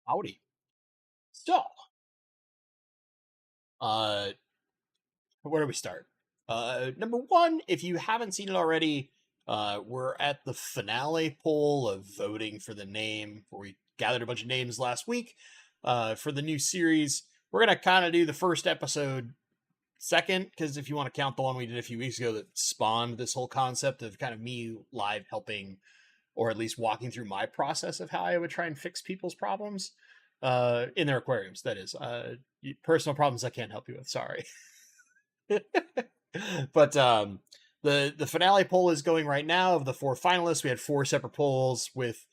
Howdy. So, uh, where do we start? Number one, if you haven't seen it already, we're at the finale poll of voting for the name, where we gathered a bunch of names last week for the new series. We're going to kind of do the first episode second, because if you want to count the one we did a few weeks ago that spawned this whole concept of kind of me live helping, or at least walking through my process of how I would try and fix people's problems in their aquariums, that is. Personal problems I can't help you with, sorry. But the finale poll is going right now. Of the four finalists, we had four separate polls with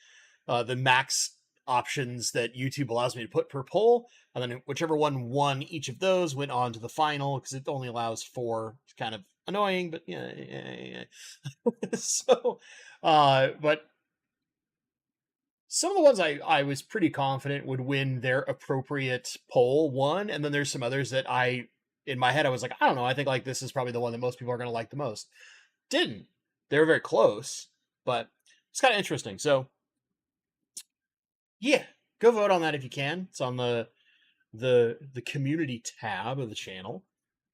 the max options that YouTube allows me to put per poll, and then whichever one won each of those went on to the final, because it only allows four. It's kind of annoying, but yeah. So but some of the ones I was pretty confident would win their appropriate poll won, and then there's some others that in my head I was like, I don't know, I think like this is probably the one that most people are going to like the most. Didn't. They were very close, but it's kind of interesting. So yeah, go vote on that if you can. It's on the community tab of the channel.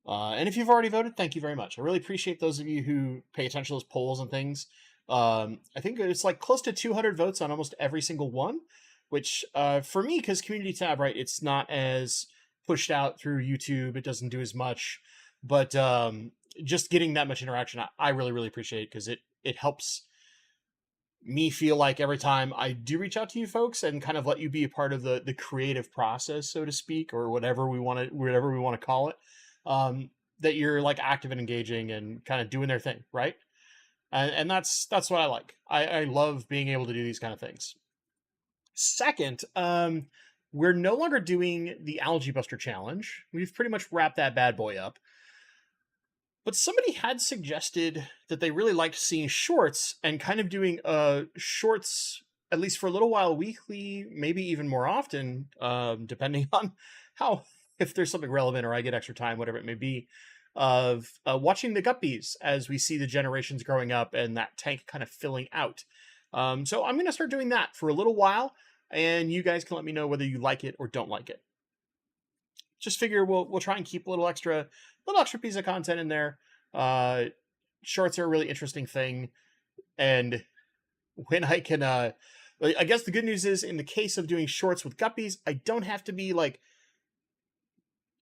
And if you've already voted, thank you very much. I really appreciate those of you who pay attention to those polls and things. I think it's like close to 200 votes on almost every single one, which for me, because community tab, right, it's not as pushed out through YouTube. It doesn't do as much, but just getting that much interaction, I really, really appreciate, because it helps me feel like every time I do reach out to you folks and kind of let you be a part of the creative process, so to speak, or whatever we want to call it, that you're like active and engaging and kind of doing their thing, right? And that's what I like. I love being able to do these kind of things. Second, we're no longer doing the Algae Buster Challenge. We've pretty much wrapped that bad boy up. But somebody had suggested that they really liked seeing shorts, and kind of doing shorts, at least for a little while, weekly, maybe even more often, depending on if there's something relevant or I get extra time, whatever it may be, of watching the guppies as we see the generations growing up and that tank kind of filling out. So I'm going to start doing that for a little while, and you guys can let me know whether you like it or don't like it. Just figure we'll try and keep a little extra piece of content in there. Shorts are a really interesting thing, and when I can, I guess the good news is, in the case of doing shorts with guppies, I don't have to be like,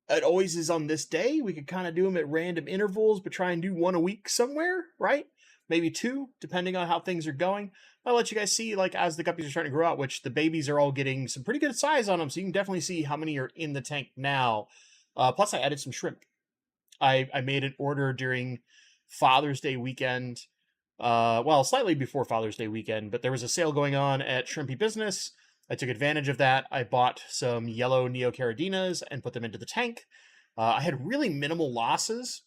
it always is on this day. We could kind of do them at random intervals, but try and do one a week somewhere, right? Maybe two, depending on how things are going. I'll let you guys see, like, as the guppies are starting to grow out, which the babies are all getting some pretty good size on them, so you can definitely see how many are in the tank now. Plus, I added some shrimp. I made an order during Father's Day weekend. Well, slightly before Father's Day weekend, but there was a sale going on at Shrimpy Business. I took advantage of that. I bought some yellow neocaradinas and put them into the tank. I had really minimal losses,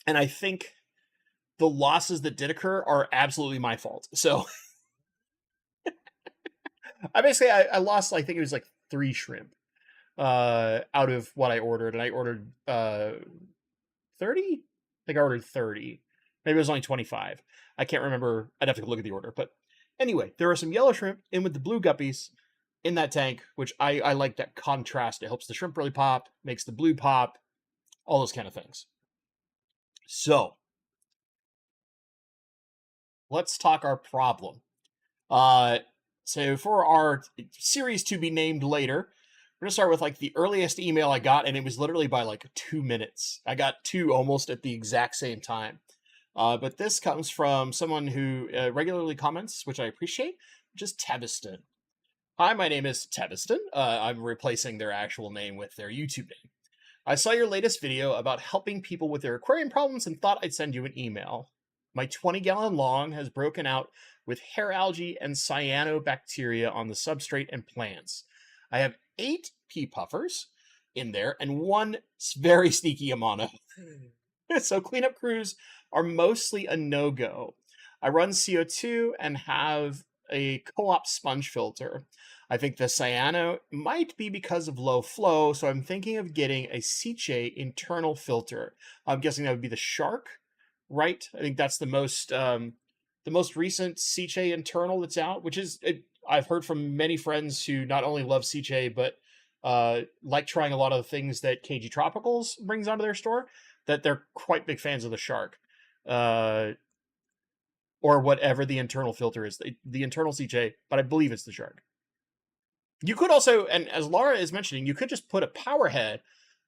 and I think the losses that did occur are absolutely my fault. So I lost, I think it was like 3 shrimp out of what I ordered, and I ordered 30? I think I ordered 30. Maybe it was only 25. I can't remember. I'd have to look at the order. But anyway, there are some yellow shrimp in with the blue guppies in that tank, which I like that contrast. It helps the shrimp really pop, makes the blue pop, all those kind of things. So let's talk our problem. So for our series to be named later, we're going to start with like the earliest email I got, and it was literally by like 2 minutes. I got 2 almost at the exact same time. But this comes from someone who regularly comments, which I appreciate, which is Teviston. Hi, my name is Teviston. I'm replacing their actual name with their YouTube name. I saw your latest video about helping people with their aquarium problems and thought I'd send you an email. My 20-gallon long has broken out with hair algae and cyanobacteria on the substrate and plants. I have 8 pea puffers in there and 1 very sneaky Amano. So cleanup crews are mostly a no-go. I run CO2 and have a co-op sponge filter. I think the cyano might be because of low flow, so I'm thinking of getting a Ciche internal filter. I'm guessing that would be the Shark, right? I think that's the most recent Ciche internal that's out, which is I've heard from many friends who not only love CJ, but like trying a lot of the things that KG Tropicals brings onto their store, that they're quite big fans of the Shark. Or whatever the internal filter is, the internal CJ, but I believe it's the Shark. You could also, and as Laura is mentioning, you could just put a power head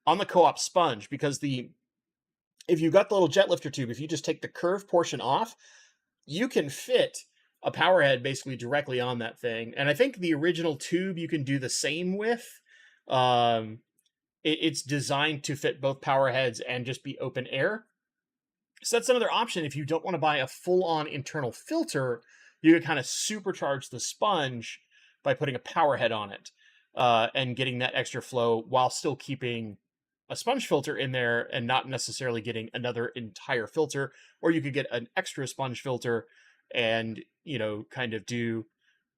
on the co-op sponge, because if you've got the little jet lifter tube, if you just take the curved portion off, you can fit a power head basically directly on that thing. And I think the original tube you can do the same with. It's designed to fit both power heads and just be open air. So that's another option. If you don't want to buy a full-on internal filter, you can kind of supercharge the sponge by putting a power head on it and getting that extra flow while still keeping a sponge filter in there and not necessarily getting another entire filter. Or you could get an extra sponge filter and, kind of do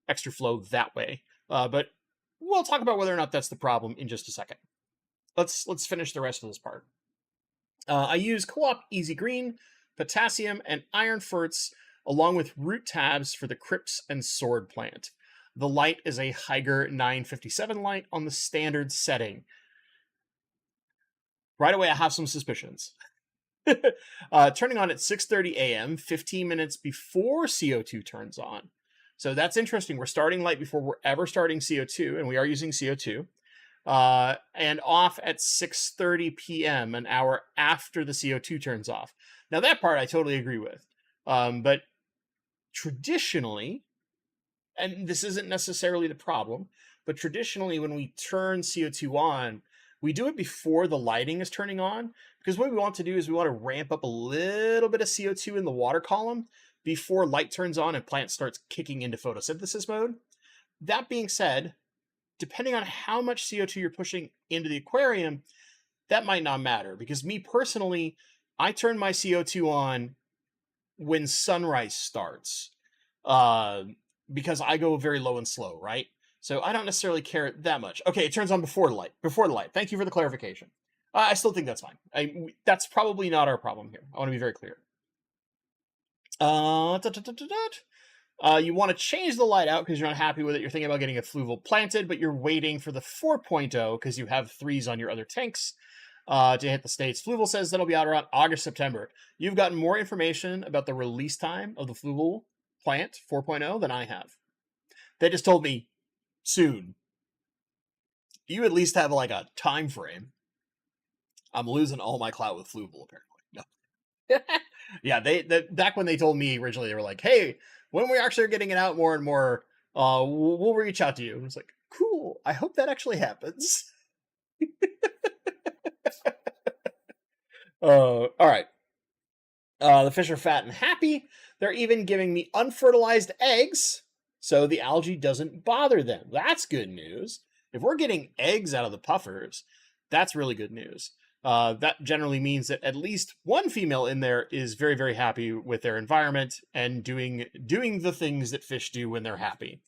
extra flow that way. But we'll talk about whether or not that's the problem in just a second. Let's finish the rest of this part. I use Co-op Easy Green, potassium, and iron ferts, along with root tabs for the crypts and sword plant. The light is a Higer 957 light on the standard setting. Right away, I have some suspicions. Turning on at 6:30 a.m., 15 minutes before CO2 turns on. So that's interesting. We're starting light before we're ever starting CO2, and we are using CO2. And off at 6:30 p.m., an hour after the CO2 turns off. Now, that part I totally agree with. But traditionally, and this isn't necessarily the problem, but traditionally when we turn CO2 on, we do it before the lighting is turning on, because what we want to do is we want to ramp up a little bit of CO2 in the water column before light turns on and plant starts kicking into photosynthesis mode. That being said, depending on how much CO2 you're pushing into the aquarium, that might not matter. Because me personally, I turn my CO2 on when sunrise starts, because I go very low and slow, right? So I don't necessarily care that much. Okay, it turns on before the light. Before the light. Thank you for the clarification. I still think that's fine. That's probably not our problem here. I want to be very clear. You want to change the light out because you're not happy with it. You're thinking about getting a fluval planted, but you're waiting for the 4.0 because you have 3s on your other tanks to hit the States. Fluval says that'll be out around August, September. You've gotten more information about the release time of the fluval plant 4.0 than I have. They just told me soon. You at least have like a time frame. I'm losing all my clout with fluval, apparently. No. Yeah, back when they told me originally, they were like, hey, when we actually are getting it out more and more, we'll reach out to you. And it's like, cool. I hope that actually happens. All right. The fish are fat and happy. They're even giving me unfertilized eggs, so the algae doesn't bother them. That's good news. If we're getting eggs out of the puffers, that's really good news. That generally means that at least one female in there is very, very happy with their environment and doing the things that fish do when they're happy.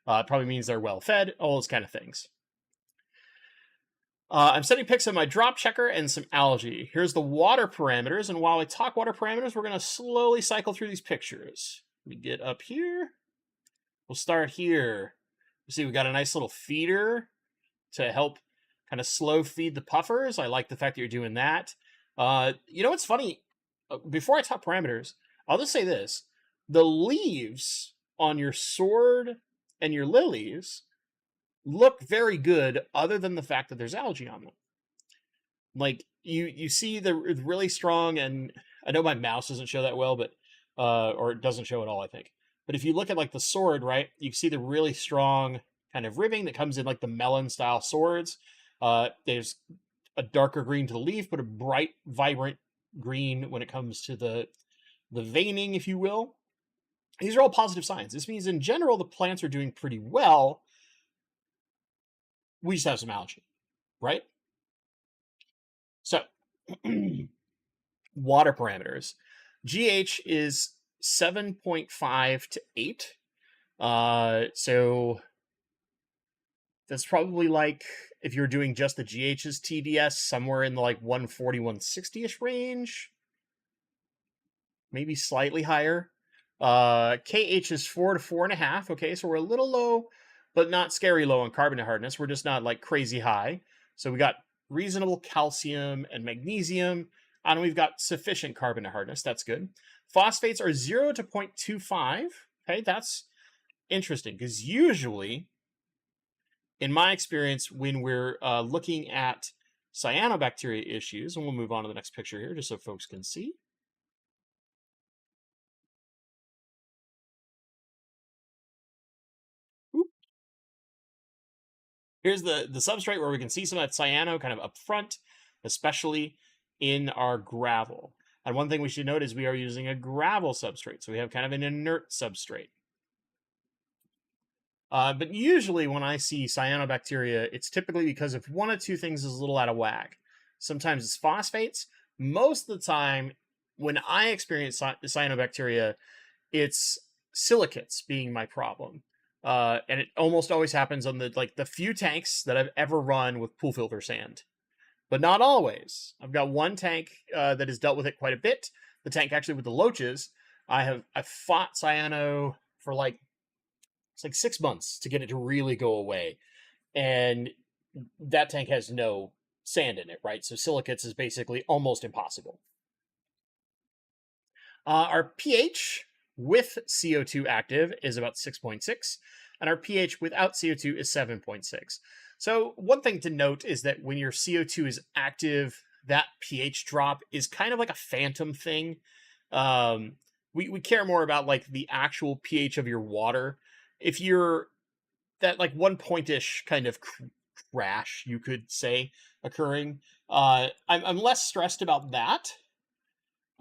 It probably means they're well fed, all those kind of things. I'm sending pics of my drop checker and some algae. Here's the water parameters, and while I talk water parameters, we're going to slowly cycle through these pictures. Let me get up here. We'll start here. You see, we got a nice little feeder to help kind of slow feed the puffers. I like the fact that you're doing that. You know what's funny? Before I talk parameters, I'll just say this. The leaves on your sword and your lilies look very good, other than the fact that there's algae on them. Like, you see the really strong, and I know my mouse doesn't show that well, but or it doesn't show at all, I think. But if you look at like the sword, right, you see the really strong kind of ribbing that comes in like the melon style swords. There's a darker green to the leaf, but a bright, vibrant green when it comes to the veining, if you will. These are all positive signs. This means in general the plants are doing pretty well. We just have some algae, right? So, water parameters. GH is 7.5 to 8. So that's probably like, if you're doing just the GH's TDS, somewhere in the like 140, 160-ish range. Maybe slightly higher. KH is 4 to 4.5. Okay, so we're a little low, but not scary low on carbonate hardness. We're just not like crazy high. So we got reasonable calcium and magnesium, and we've got sufficient carbonate hardness. That's good. Phosphates are 0 to 0.25. Okay, that's interesting because usually, in my experience, when we're looking at cyanobacteria issues, and we'll move on to the next picture here just so folks can see. Here's the substrate where we can see some of that cyano kind of up front, especially in our gravel. And one thing we should note is we are using a gravel substrate, so we have kind of an inert substrate. But usually when I see cyanobacteria, it's typically because if one of two things is a little out of whack. Sometimes it's phosphates. Most of the time, when I experience cyanobacteria, it's silicates being my problem. And it almost always happens on the few tanks that I've ever run with pool filter sand, but not always. I've got one tank that has dealt with it quite a bit. The tank actually with the loaches, I've fought cyano for it's like 6 months to get it to really go away, and that tank has no sand in it, right? So silicates is basically almost impossible. Our pH with CO2 active is about 6.6, and our pH without CO2 is 7.6. So one thing to note is that when your CO2 is active, that pH drop is kind of like a phantom thing. We care more about like the actual pH of your water. If you're that like 1 point-ish kind of crash, you could say, occurring, I'm less stressed about that.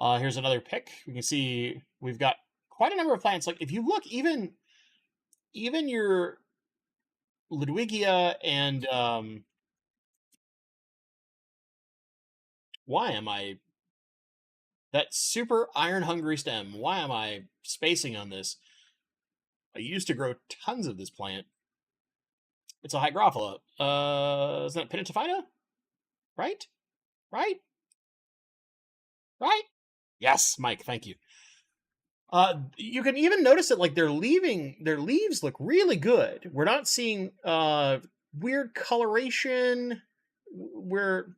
Here's another pic. We can see we've got quite a number of plants. Like if you look, even your Ludwigia and why am I that super iron hungry stem? Why am I spacing on this? I used to grow tons of this plant. It's a hygrophila. Isn't that Penitophyta? Right? Right? Right? Yes, Mike. Thank you. You can even notice that like their leaves look really good. We're not seeing weird coloration. We're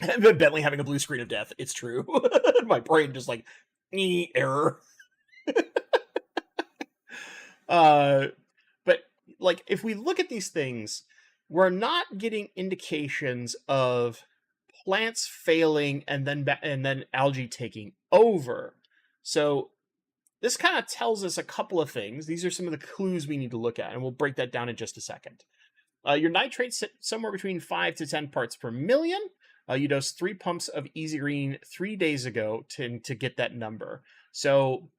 Bentley having a blue screen of death. It's true. My brain just like error. But like if we look at these things, we're not getting indications of plants failing and then algae taking over. So this kind of tells us a couple of things. These are some of the clues we need to look at, and we'll break that down in just a second. Your nitrates sit somewhere between 5 to 10 parts per million. You dosed 3 pumps of Easy Green 3 days ago to get that number. So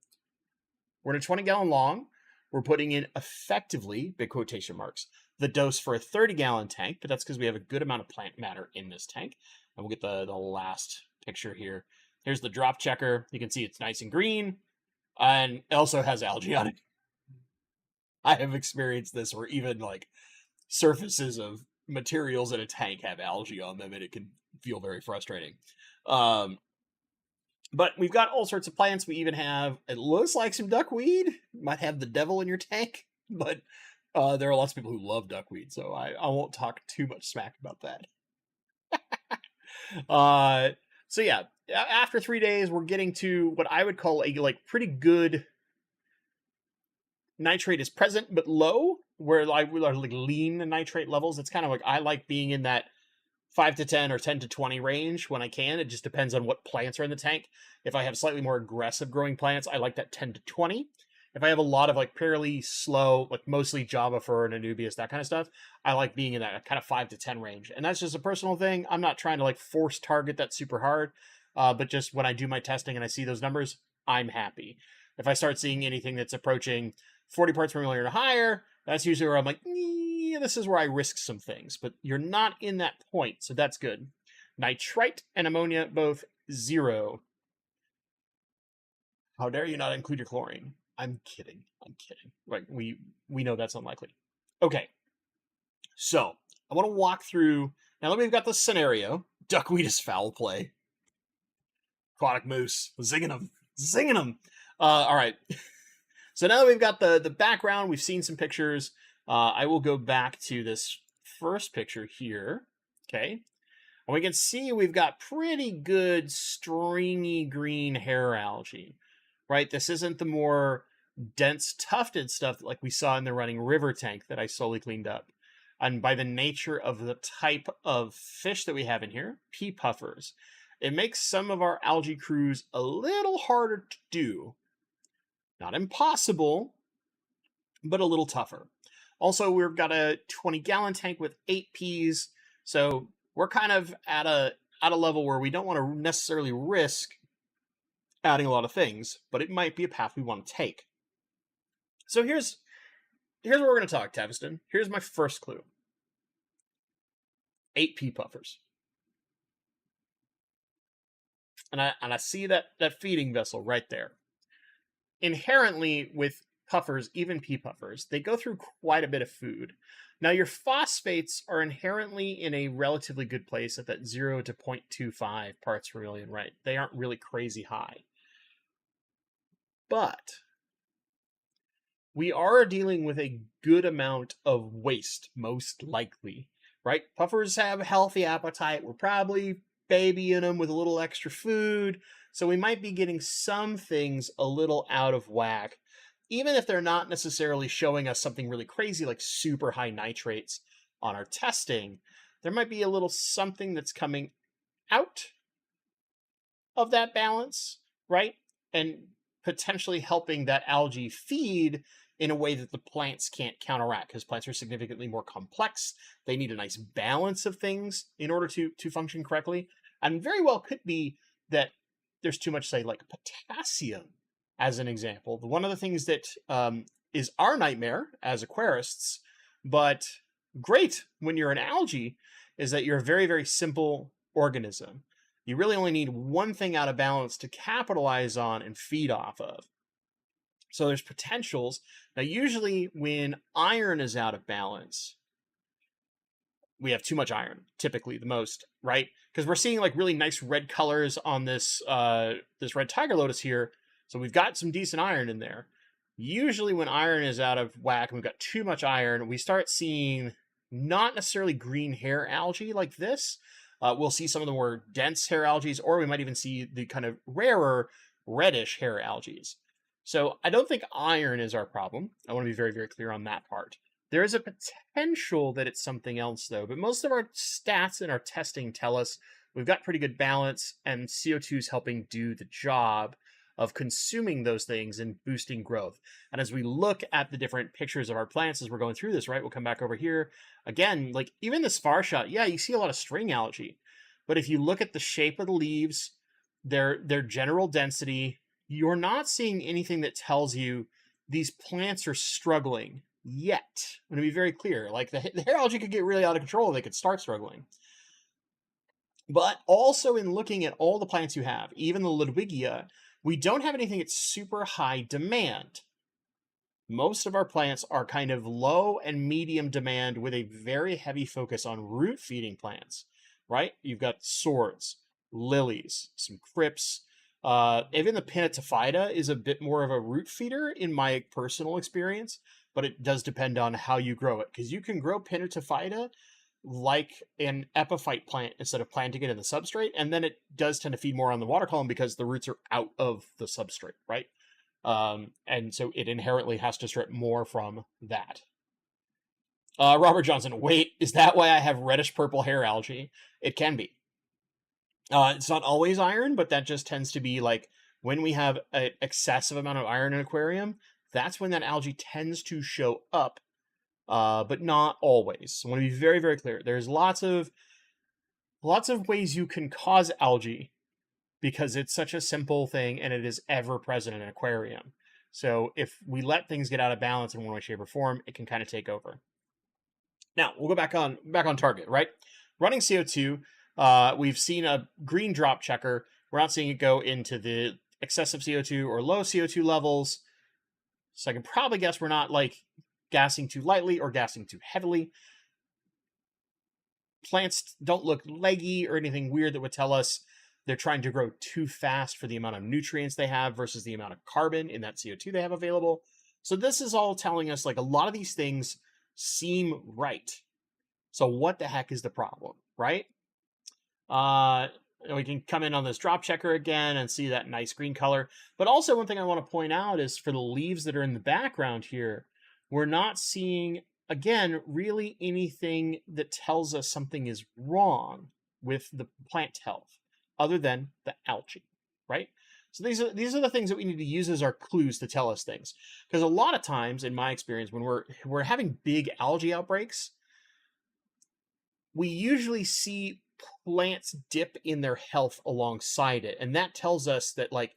we're in a 20-gallon long. We're putting in effectively, big quotation marks, the dose for a 30-gallon tank, but that's because we have a good amount of plant matter in this tank. And we'll get the last picture here. Here's the drop checker. You can see it's nice and green, and it also has algae on it. I have experienced this where even like surfaces of materials in a tank have algae on them, and it can feel very frustrating. But we've got all sorts of plants. We even have, it looks like some duckweed. You might have the devil in your tank, but there are lots of people who love duckweed, so I won't talk too much smack about that. So yeah, after 3 days, we're getting to what I would call a like pretty good nitrate is present but low, where like we are like lean nitrate levels. It's kind of like I like being in that 5 to 10 or 10 to 20 range when I can. It just depends on what plants are in the tank. If I have slightly more aggressive growing plants, I like that 10 to 20. If I have a lot of like fairly slow, like mostly Java fir and Anubias, that kind of stuff, I like being in that kind of 5 to 10 range. And that's just a personal thing. I'm not trying to like force target that super hard, but just when I do my testing and I see those numbers, I'm happy. If I start seeing anything that's approaching 40 parts per million or higher, that's usually where I'm like, this is where I risk some things. But you're not in that point, so that's good. Nitrite and ammonia, both 0. How dare you not include your chlorine? I'm kidding. Right, we know that's unlikely. Okay, so I want to walk through. Now that we've got the scenario, duckweed is foul play. Aquatic moose, zinging them. All right. So now that we've got the background, we've seen some pictures. I will go back to this first picture here. Okay. And we can see we've got pretty good stringy green hair algae, right? This isn't the more dense tufted stuff like we saw in the running river tank that I slowly cleaned up. And by the nature of the type of fish that we have in here, pea puffers, it makes some of our algae crews a little harder to do. Not impossible, but a little tougher. Also, we've got a 20-gallon tank with 8 peas, so we're kind of at a level where we don't want to necessarily risk adding a lot of things, but it might be a path we want to take. So here's what we're going to talk, Tevston. Here's my first clue. 8 pea puffers. And I see that feeding vessel right there. Inherently, with puffers, even pea puffers, they go through quite a bit of food. Now, your phosphates are inherently in a relatively good place at that 0 to 0.25 parts per million, right? They aren't really crazy high. But we are dealing with a good amount of waste, most likely, right? Puffers have a healthy appetite. We're probably babying them with a little extra food. So we might be getting some things a little out of whack, even if they're not necessarily showing us something really crazy like super high nitrates on our testing. There might be a little something that's coming out of that balance, right? And potentially helping that algae feed in a way that the plants can't counteract, because plants are significantly more complex. They need a nice balance of things in order to function correctly. And very well could be that there's too much, say, like potassium, as an example. One of the things that is our nightmare as aquarists, but great when you're an algae, is that you're a very, very simple organism. You really only need one thing out of balance to capitalize on and feed off of. So there's potentials. Now, usually when iron is out of balance, we have too much iron, typically the most, right? Because we're seeing like really nice red colors on this this red tiger lotus here. So we've got some decent iron in there. Usually when iron is out of whack and we've got too much iron, we start seeing not necessarily green hair algae like this. We'll see some of the more dense hair algae, or we might even see the kind of rarer reddish hair algae. So I don't think iron is our problem. I want to be very, very clear on that part. There is a potential that it's something else, though, but most of our stats in our testing tell us we've got pretty good balance, and CO2 is helping do the job of consuming those things and boosting growth. And as we look at the different pictures of our plants as we're going through this, right, we'll come back over here. Again, like even this far shot, yeah, you see a lot of string algae. But if you look at the shape of the leaves, their general density, you're not seeing anything that tells you these plants are struggling yet. I'm going to be very clear. Like the hair algae could get really out of control. They could start struggling. But also in looking at all the plants you have, even the Ludwigia, we don't have anything at super high demand. Most of our plants are kind of low and medium demand with a very heavy focus on root feeding plants, right? You've got swords, lilies, some crypts. Even the Pinnatifida is a bit more of a root feeder in my personal experience, but it does depend on how you grow it, because you can grow Pinnatifida like an epiphyte plant instead of planting it in the substrate, and then it does tend to feed more on the water column because the roots are out of the substrate, right? And so it inherently has to strip more from that. Robert Johnson, wait, is that why I have reddish purple hair algae? It can be. It's not always iron, but that just tends to be like when we have an excessive amount of iron in an aquarium, that's when that algae tends to show up, but not always. So I want to be very, very clear. There's lots of ways you can cause algae because it's such a simple thing and it is ever present in an aquarium. So if we let things get out of balance in one way, shape, or form, it can kind of take over. Now we'll go back on target, right? Running CO2. We've seen a green drop checker. We're not seeing it go into the excessive CO2 or low CO2 levels. So I can probably guess we're not like gassing too lightly or gassing too heavily. Plants don't look leggy or anything weird that would tell us They're trying to grow too fast for the amount of nutrients they have versus the amount of carbon in that CO2 they have available. So this is all telling us like a lot of these things seem right. So what the heck is the problem, right? We can come in on this drop checker again and see that nice green color. But also one thing I want to point out is for the leaves that are in the background here, we're not seeing, again, really anything that tells us something is wrong with the plant health other than the algae, right? So these are the things that we need to use as our clues to tell us things. Because a lot of times, in my experience, when we're having big algae outbreaks, we usually see plants dip in their health alongside it. And that tells us that, like,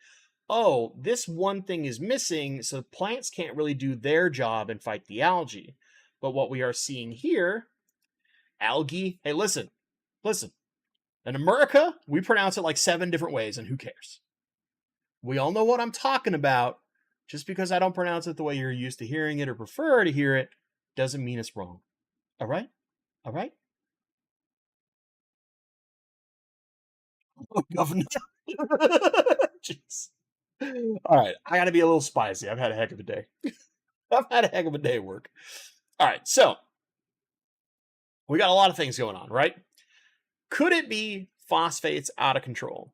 oh, this one thing is missing, so plants can't really do their job and fight the algae. But what we are seeing here, algae, hey, listen. In America, we pronounce it like 7 different ways, and who cares? We all know what I'm talking about. Just because I don't pronounce it the way you're used to hearing it or prefer to hear it, doesn't mean it's wrong. All right? All right? Oh, governor. Jeez. All right, I gotta be a little spicy. I've had a heck of a day. I've had a heck of a day at work. All right, so we got a lot of things going on, right? Could it be phosphates out of control?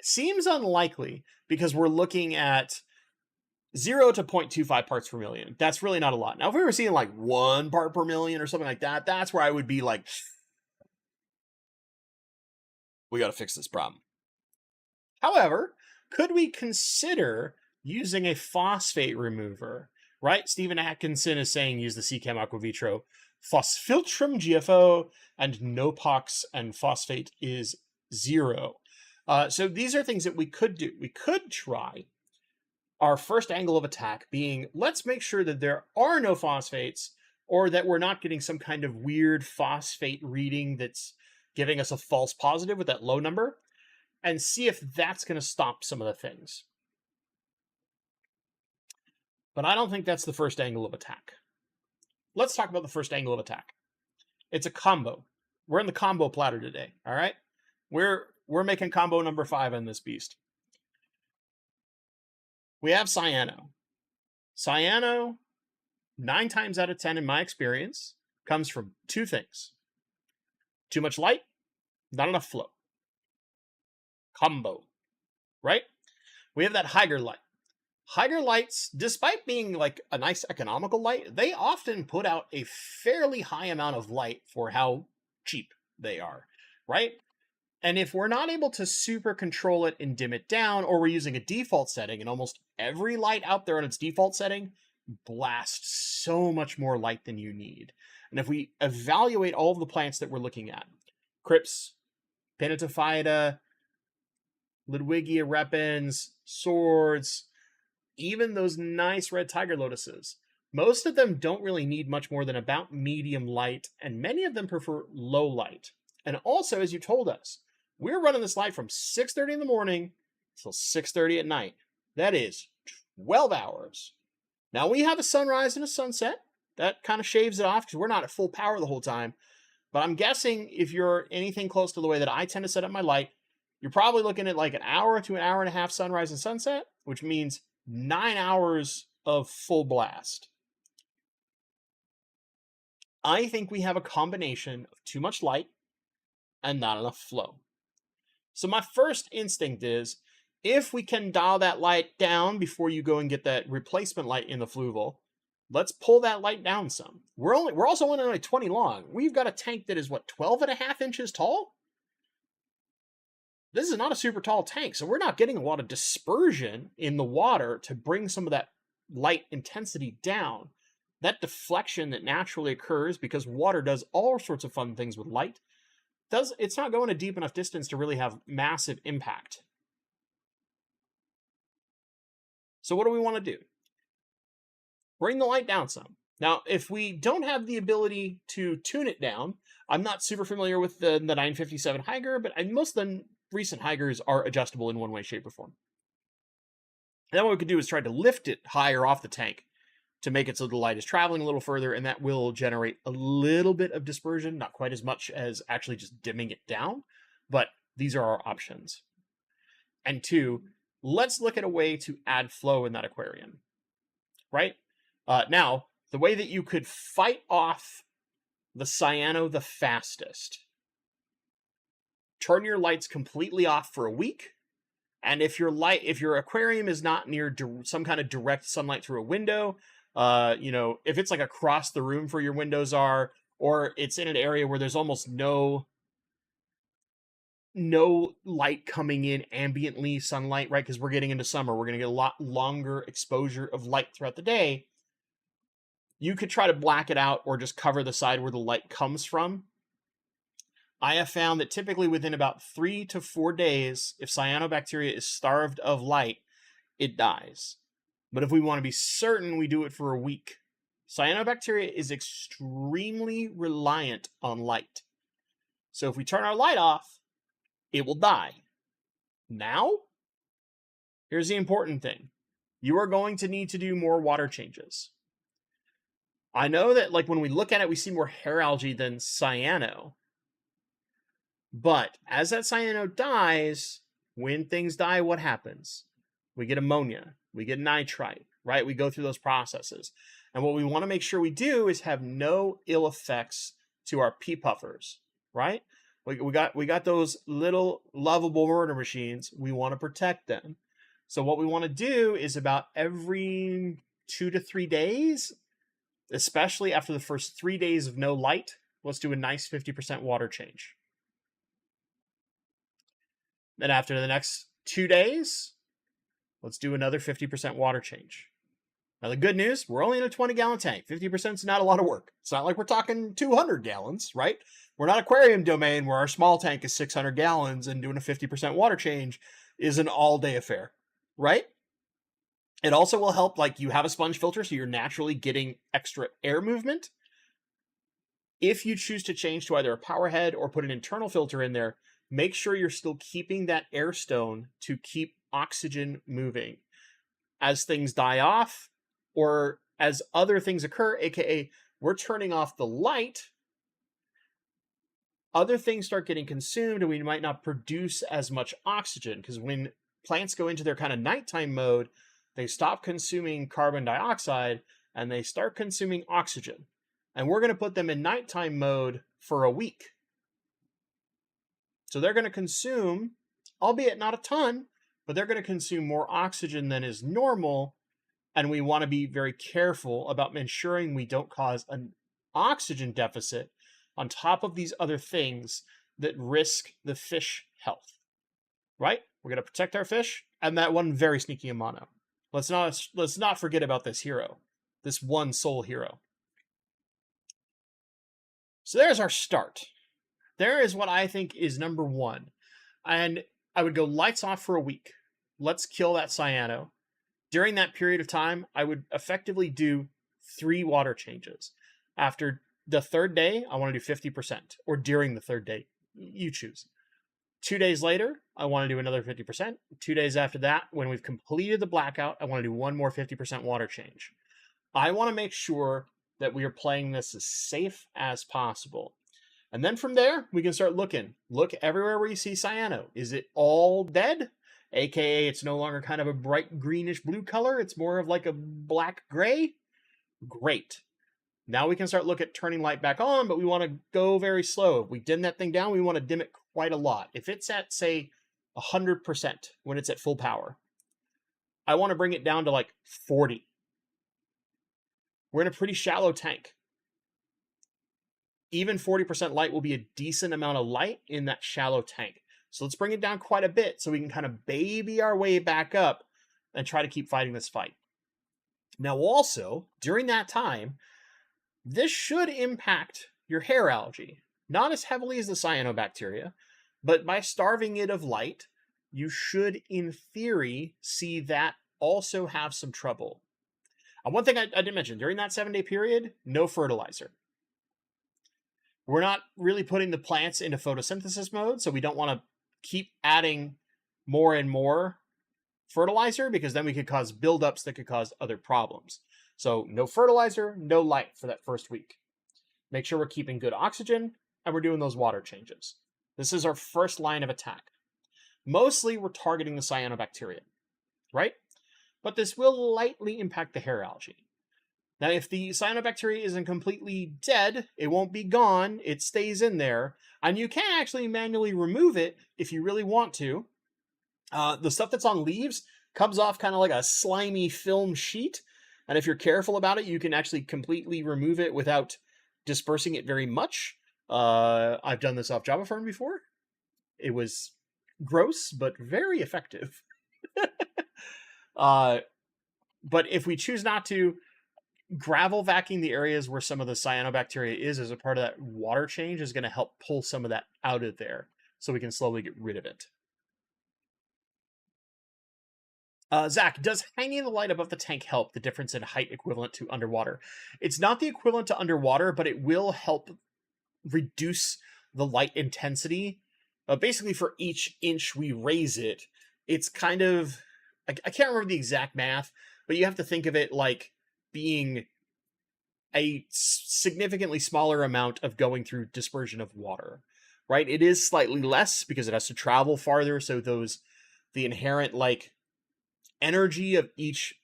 Seems unlikely because we're looking at 0 to 0.25 parts per million. That's really not a lot. Now, if we were seeing like 1 part per million or something like that, that's where I would be like, we got to fix this problem. However, could we consider using a phosphate remover? Right? Stephen Atkinson is saying use the CChem Aquavitro Phosphiltrum GFO, and Nopox and phosphate is 0. So these are things that we could do. We could try our first angle of attack being, let's make sure that there are no phosphates, or that we're not getting some kind of weird phosphate reading that's giving us a false positive with that low number, and see if that's going to stop some of the things. But I don't think that's the first angle of attack. Let's talk about the first angle of attack. It's a combo. We're in the combo platter today, all right? We're making combo number 5 on this beast. We have cyano. Cyano, 9 times out of 10 in my experience, comes from 2 things. Too much light, not enough flow. Combo, right? We have that Hygger light. Hygger lights, despite being like a nice economical light, they often put out a fairly high amount of light for how cheap they are, right? And if we're not able to super control it and dim it down, or we're using a default setting, and almost every light out there on its default setting blasts so much more light than you need. And if we evaluate all of the plants that we're looking at, Crypts, Pinatophyta, Ludwigia repens, swords, even those nice red tiger lotuses, most of them don't really need much more than about medium light, and many of them prefer low light. And also, as you told us, we're running this light from 6:30 in the morning till 6:30 at night. That is 12 hours. Now, we have a sunrise and a sunset. That kind of shaves it off because we're not at full power the whole time. But I'm guessing if you're anything close to the way that I tend to set up my light, you're probably looking at like an hour to an hour and a half sunrise and sunset, which means 9 hours of full blast. I think we have a combination of too much light and not enough flow. So my first instinct is, if we can dial that light down before you go and get that replacement light in the fluval, let's pull that light down some. We're also only 20 long. We've got a tank that is, 12 and a half inches tall? This is not a super tall tank, so we're not getting a lot of dispersion in the water to bring some of that light intensity down. That deflection that naturally occurs because water does all sorts of fun things with light, it's not going a deep enough distance to really have massive impact. So what do we want to do? Bring the light down some. Now, if we don't have the ability to tune it down, I'm not super familiar with the 957 Hygger, but most of the recent Hyggers are adjustable in one way, shape, or form. And then what we could do is try to lift it higher off the tank to make it so the light is traveling a little further, and that will generate a little bit of dispersion, not quite as much as actually just dimming it down, but these are our options. And 2, let's look at a way to add flow in that aquarium, right? Now, the way that you could fight off the cyano the fastest, turn your lights completely off for a week. And if your aquarium is not near some kind of direct sunlight through a window, if it's like across the room where your windows are, or it's in an area where there's almost no light coming in ambiently, sunlight, right? Because we're getting into summer, we're going to get a lot longer exposure of light throughout the day. You could try to black it out or just cover the side where the light comes from. I have found that typically within about 3 to 4 days, if cyanobacteria is starved of light, it dies. But if we want to be certain, we do it for a week. Cyanobacteria is extremely reliant on light. So if we turn our light off, it will die. Now, here's the important thing. You are going to need to do more water changes. I know that like when we look at it, we see more hair algae than cyano. But as that cyano dies, when things die, what happens? We get ammonia, we get nitrite, right? We go through those processes. And what we want to make sure we do is have no ill effects to our pea puffers, right? We got those little lovable murder machines. We want to protect them. So what we want to do is about every 2 to 3 days, especially after the first 3 days of no light, let's do a nice 50% water change. Then after the next 2 days, let's do another 50% water change. Now the good news, we're only in a 20-gallon tank. 50% is not a lot of work. It's not like we're talking 200 gallons, right? We're not aquarium domain where our small tank is 600 gallons and doing a 50% water change is an all-day affair, right? It also will help, like you have a sponge filter, so you're naturally getting extra air movement. If you choose to change to either a power head or put an internal filter in there, make sure you're still keeping that air stone to keep oxygen moving. As things die off, or as other things occur, aka we're turning off the light, other things start getting consumed and we might not produce as much oxygen, because when plants go into their kind of nighttime mode, they stop consuming carbon dioxide and they start consuming oxygen. And we're going to put them in nighttime mode for a week. So they're going to consume, albeit not a ton, but they're going to consume more oxygen than is normal. And we want to be very careful about ensuring we don't cause an oxygen deficit on top of these other things that risk the fish health, right? We're going to protect our fish, and that one very sneaky mono. Let's not forget about this hero, this one sole hero. So there's our start. There is what I think is number one. And I would go lights off for a week. Let's kill that cyano. During that period of time, I would effectively do 3 water changes. After the 3rd day, I want to do 50%, or during the 3rd day, you choose. 2 days later, I want to do another 50%. 2 days after that, when we've completed the blackout, I want to do one more 50% water change. I want to make sure that we are playing this as safe as possible. And then from there, we can start looking. Look everywhere where you see cyano. Is it all dead? AKA it's no longer kind of a bright greenish blue color. It's more of like a black gray. Great. Now we can start look at turning light back on, but we want to go very slow. If we dim that thing down, we want to dim it quite a lot. If it's at, say, 100% when it's at full power, I want to bring it down to like 40. We're in a pretty shallow tank. Even 40% light will be a decent amount of light in that shallow tank. So let's bring it down quite a bit so we can kind of baby our way back up and try to keep fighting this fight. Now also, during that time, this should impact your hair algae. Not as heavily as the cyanobacteria, but by starving it of light, you should, in theory, see that also have some trouble. And one thing I didn't mention, during that 7-day period, no fertilizer. We're not really putting the plants into photosynthesis mode, so we don't want to keep adding more and more fertilizer, because then we could cause buildups that could cause other problems. So no fertilizer, no light for that first week. Make sure we're keeping good oxygen, and we're doing those water changes. This is our first line of attack. Mostly we're targeting the cyanobacteria, right? But this will lightly impact the hair algae. Now, if the cyanobacteria isn't completely dead, it won't be gone, it stays in there, and you can actually manually remove it if you really want to. The stuff that's on leaves comes off kind of like a slimy film sheet, and if you're careful about it, you can actually completely remove it without dispersing it very much. I've done this off Java Fern before. It was gross, but very effective. But if we choose not to, gravel vacuuming the areas where some of the cyanobacteria is as a part of that water change is going to help pull some of that out of there so we can slowly get rid of it. Zach, does hanging the light above the tank help the difference in height equivalent to underwater? It's not the equivalent to underwater, but it will help reduce the light intensity. Basically, for each inch we raise it, it's kind of... I can't remember the exact math, but you have to think of it like being a significantly smaller amount of going through dispersion of water, right? It is slightly less because it has to travel farther, so the inherent like energy of each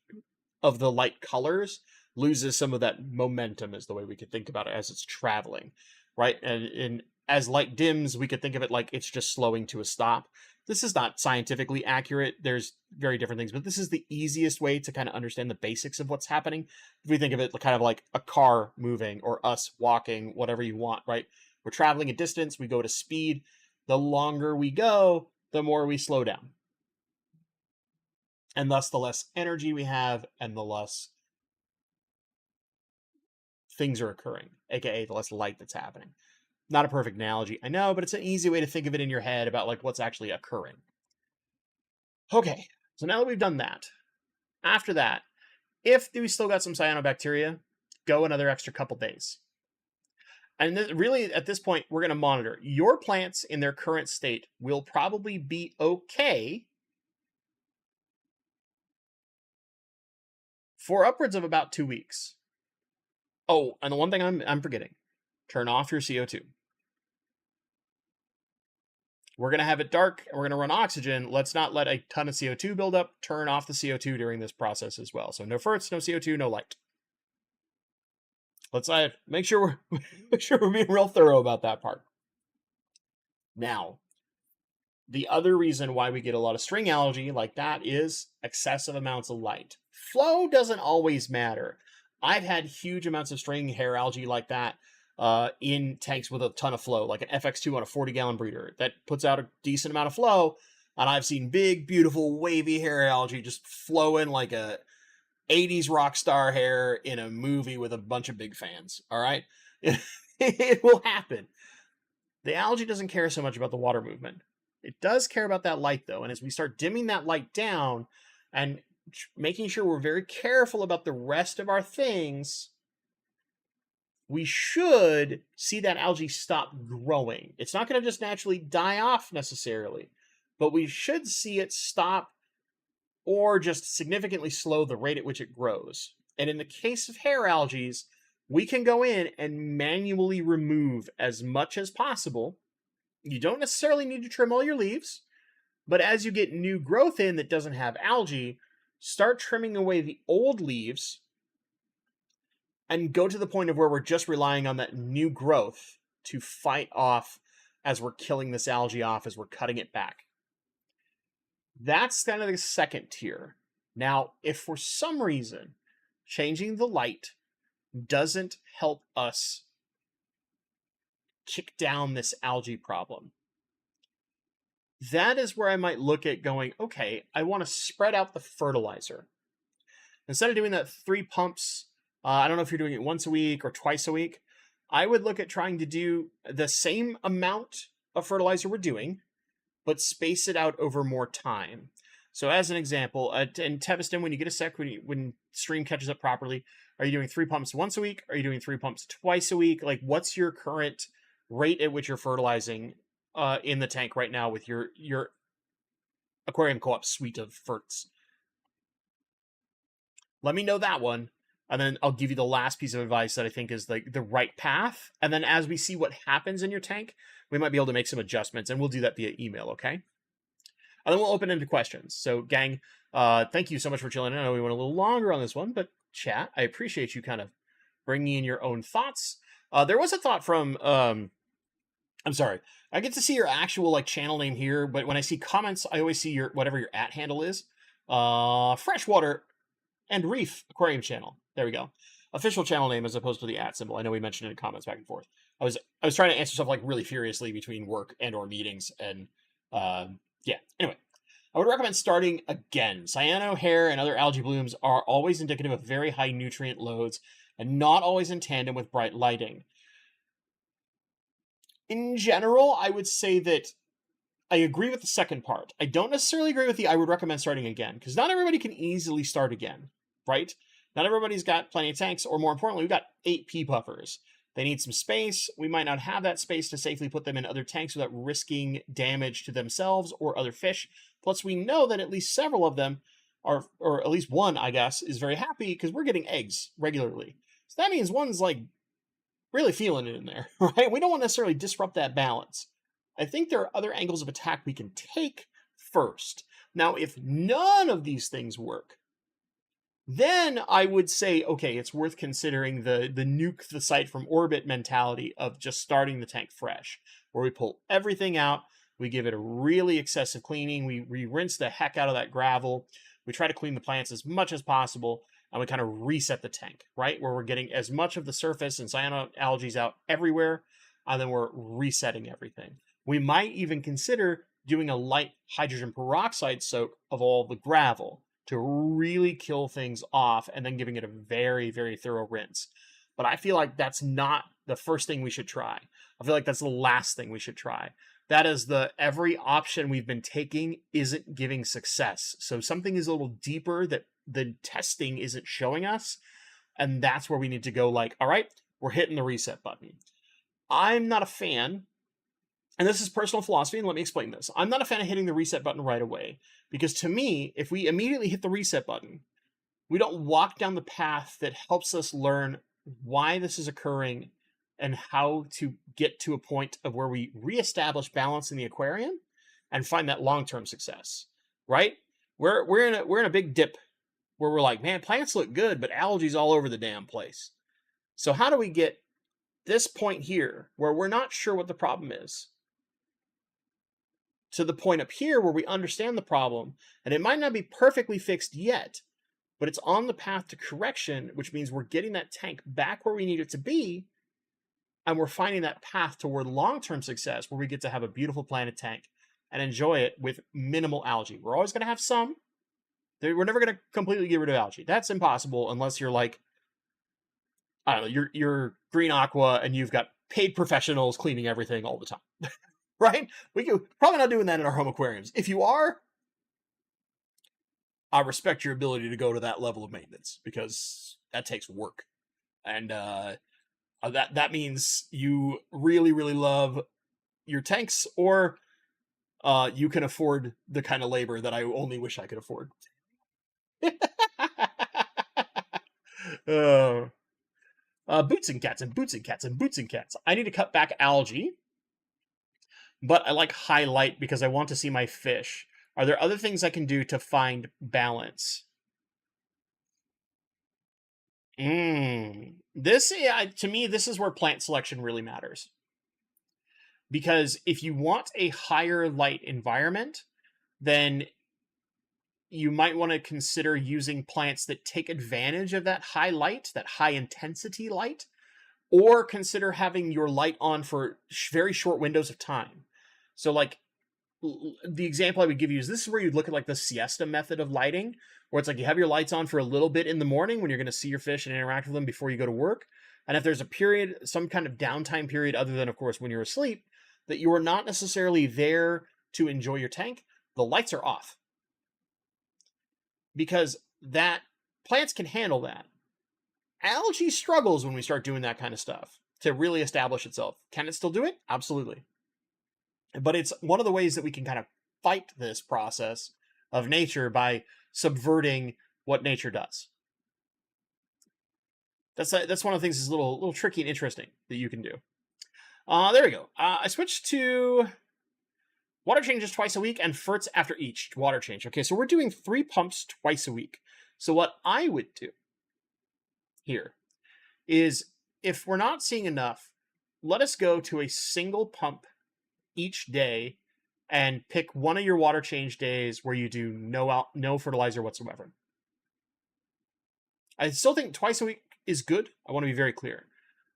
of the light colors loses some of that momentum, is the way we could think about it, as it's traveling, right? And as light dims, we could think of it like it's just slowing to a stop. This is not scientifically accurate. There's very different things, but this is the easiest way to kind of understand the basics of what's happening. If we think of it kind of like a car moving or us walking, whatever you want, right? We're traveling a distance, we go to speed. The longer we go, the more we slow down. And thus the less energy we have and the less things are occurring, aka the less light that's happening. Not a perfect analogy, I know, but it's an easy way to think of it in your head about like what's actually occurring. Okay, so now that we've done that, after that, if we still got some cyanobacteria, go another extra couple days. And really, at this point, we're going to monitor. Your plants in their current state will probably be okay for upwards of about 2 weeks. Oh, and the one thing I'm forgetting, turn off your CO2. We're going to have it dark, and we're going to run oxygen. Let's not let a ton of CO2 build up. Turn off the CO2 during this process as well. So no FERTs, no CO2, no light. Let's make sure we're being real thorough about that part. Now, the other reason why we get a lot of string algae like that is excessive amounts of light. Flow doesn't always matter. I've had huge amounts of string hair algae like that in tanks with a ton of flow, like an FX2 on a 40-gallon breeder that puts out a decent amount of flow, and I've seen big, beautiful, wavy hair algae just flowing like a 80s rock star hair in a movie with a bunch of big fans, all right? It will happen. The algae doesn't care so much about the water movement. It does care about that light, though, and as we start dimming that light down and making sure we're very careful about the rest of our things, we should see that algae stop growing. It's not going to just naturally die off necessarily, but we should see it stop or just significantly slow the rate at which it grows. And in the case of hair algae, we can go in and manually remove as much as possible. You don't necessarily need to trim all your leaves, but as you get new growth in that doesn't have algae, start trimming away the old leaves and go to the point of where we're just relying on that new growth to fight off as we're killing this algae off, as we're cutting it back. That's kind of the second tier. Now, if for some reason changing the light doesn't help us kick down this algae problem, that is where I might look at going, okay, I want to spread out the fertilizer. Instead of doing that 3 pumps, I don't know if you're doing it once a week or twice a week, I would look at trying to do the same amount of fertilizer we're doing, but space it out over more time. So as an example, in Teviston, when you get a sec, when stream catches up properly, are you doing 3 pumps once a week? Are you doing 3 pumps twice a week? Like, what's your current rate at which you're fertilizing in the tank right now with your aquarium co-op suite of ferts? Let me know that one. And then I'll give you the last piece of advice that I think is like the right path. And then as we see what happens in your tank, we might be able to make some adjustments, and we'll do that via email, okay? And then we'll open into questions. So, gang, thank you so much for chilling in. I know we went a little longer on this one, but chat, I appreciate you kind of bringing in your own thoughts. There was a thought from, I'm sorry, I get to see your actual like channel name here, but when I see comments, I always see your whatever your @ handle is. Freshwater and Reef Aquarium Channel. There we go. Official channel name as opposed to the @ symbol. I know we mentioned it in comments back and forth. I was trying to answer stuff like really furiously between work and or meetings, and yeah. Anyway, I would recommend starting again. Cyano, hair, and other algae blooms are always indicative of very high nutrient loads and not always in tandem with bright lighting. In general, I would say that I agree with the second part. I don't necessarily agree with the I would recommend starting again, because not everybody can easily start again, right? Not everybody's got plenty of tanks, or more importantly, we've got 8 pea puffers. They need some space. We might not have that space to safely put them in other tanks without risking damage to themselves or other fish. Plus, we know that at least several of them are, or at least one, I guess, is very happy because we're getting eggs regularly. So that means one's like really feeling it in there, right? We don't want to necessarily disrupt that balance. I think there are other angles of attack we can take first. Now, if none of these things work, then I would say, okay, it's worth considering the nuke the site from orbit mentality of just starting the tank fresh, where we pull everything out, we give it a really excessive cleaning, we rinse the heck out of that gravel, we try to clean the plants as much as possible, and we kind of reset the tank, right? Where we're getting as much of the surface and cyanoalgae out everywhere, and then we're resetting everything. We might even consider doing a light hydrogen peroxide soak of all the gravel to really kill things off, and then giving it a very, very thorough rinse. But I feel like that's not the first thing we should try. I feel like that's the last thing we should try. That is every option we've been taking isn't giving success. So something is a little deeper that the testing isn't showing us. And that's where we need to go like, all right, we're hitting the reset button. I'm not a fan, and this is personal philosophy, and let me explain this. I'm not a fan of hitting the reset button right away, because to me, if we immediately hit the reset button, we don't walk down the path that helps us learn why this is occurring and how to get to a point of where we reestablish balance in the aquarium and find that long-term success, right? We're in a big dip where we're like, man, plants look good, but algae's all over the damn place. So how do we get this point here where we're not sure what the problem is to the point up here where we understand the problem, and it might not be perfectly fixed yet, but it's on the path to correction, which means we're getting that tank back where we need it to be, and we're finding that path toward long-term success where we get to have a beautiful planted tank and enjoy it with minimal algae. We're always going to have some. We're never going to completely get rid of algae. That's impossible unless you're like, I don't know, you're Green Aqua and you've got paid professionals cleaning everything all the time. Right? We could probably not doing that in our home aquariums. If you are, I respect your ability to go to that level of maintenance, because that takes work. And that means you really, really love your tanks, or you can afford the kind of labor that I only wish I could afford. Boots and cats and boots and cats and boots and cats. I need to cut back algae, but I like highlight because I want to see my fish. Are there other things I can do to find balance? This, to me, this is where plant selection really matters. Because if you want a higher light environment, then you might want to consider using plants that take advantage of that high light, that high intensity light, or consider having your light on for very short windows of time. So like the example I would give you is this is where you'd look at like the siesta method of lighting, where it's like you have your lights on for a little bit in the morning when you're going to see your fish and interact with them before you go to work. And if there's a period, some kind of downtime period, other than, of course, when you're asleep, that you are not necessarily there to enjoy your tank, the lights are off. Because that plants can handle that. Algae struggles when we start doing that kind of stuff to really establish itself. Can it still do it? Absolutely. But it's one of the ways that we can kind of fight this process of nature by subverting what nature does. That's one of the things that's a little tricky and interesting that you can do. There we go. I switched to water changes twice a week and ferts after each water change. Okay, so we're doing 3 pumps twice a week. So what I would do here is, if we're not seeing enough, let us go to a single pump each day and pick one of your water change days where you do no fertilizer whatsoever. I still think twice a week is good. I want to be very clear.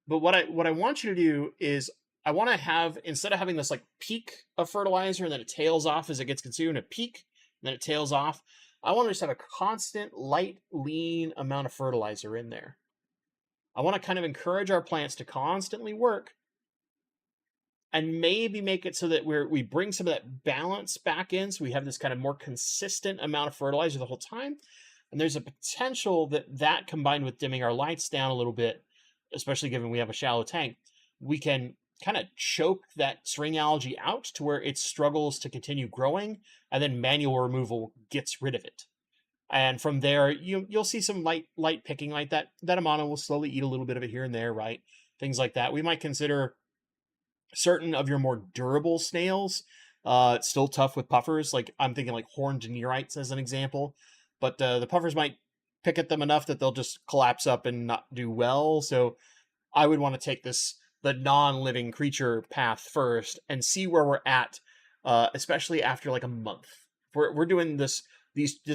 But what I want you to do is, I want to have, instead of having this like peak of fertilizer and then it tails off as it gets consumed, a peak, and then it tails off, I want to just have a constant, light, lean amount of fertilizer in there. I want to kind of encourage our plants to constantly work and maybe make it so that we bring some of that balance back in, so we have this kind of more consistent amount of fertilizer the whole time. And there's a potential that combined with dimming our lights down a little bit, especially given we have a shallow tank, we can kind of choke that string algae out to where it struggles to continue growing, and then manual removal gets rid of it. And from there, you'll see some light picking, like that amana will slowly eat a little bit of it here and there, right? Things like that. We might consider certain of your more durable snails. It's still tough with puffers. Like, I'm thinking like horned nereids as an example, but the puffers might pick at them enough that they'll just collapse up and not do well. So I would want to take the non-living creature path first and see where we're at, especially after like a month. We're doing this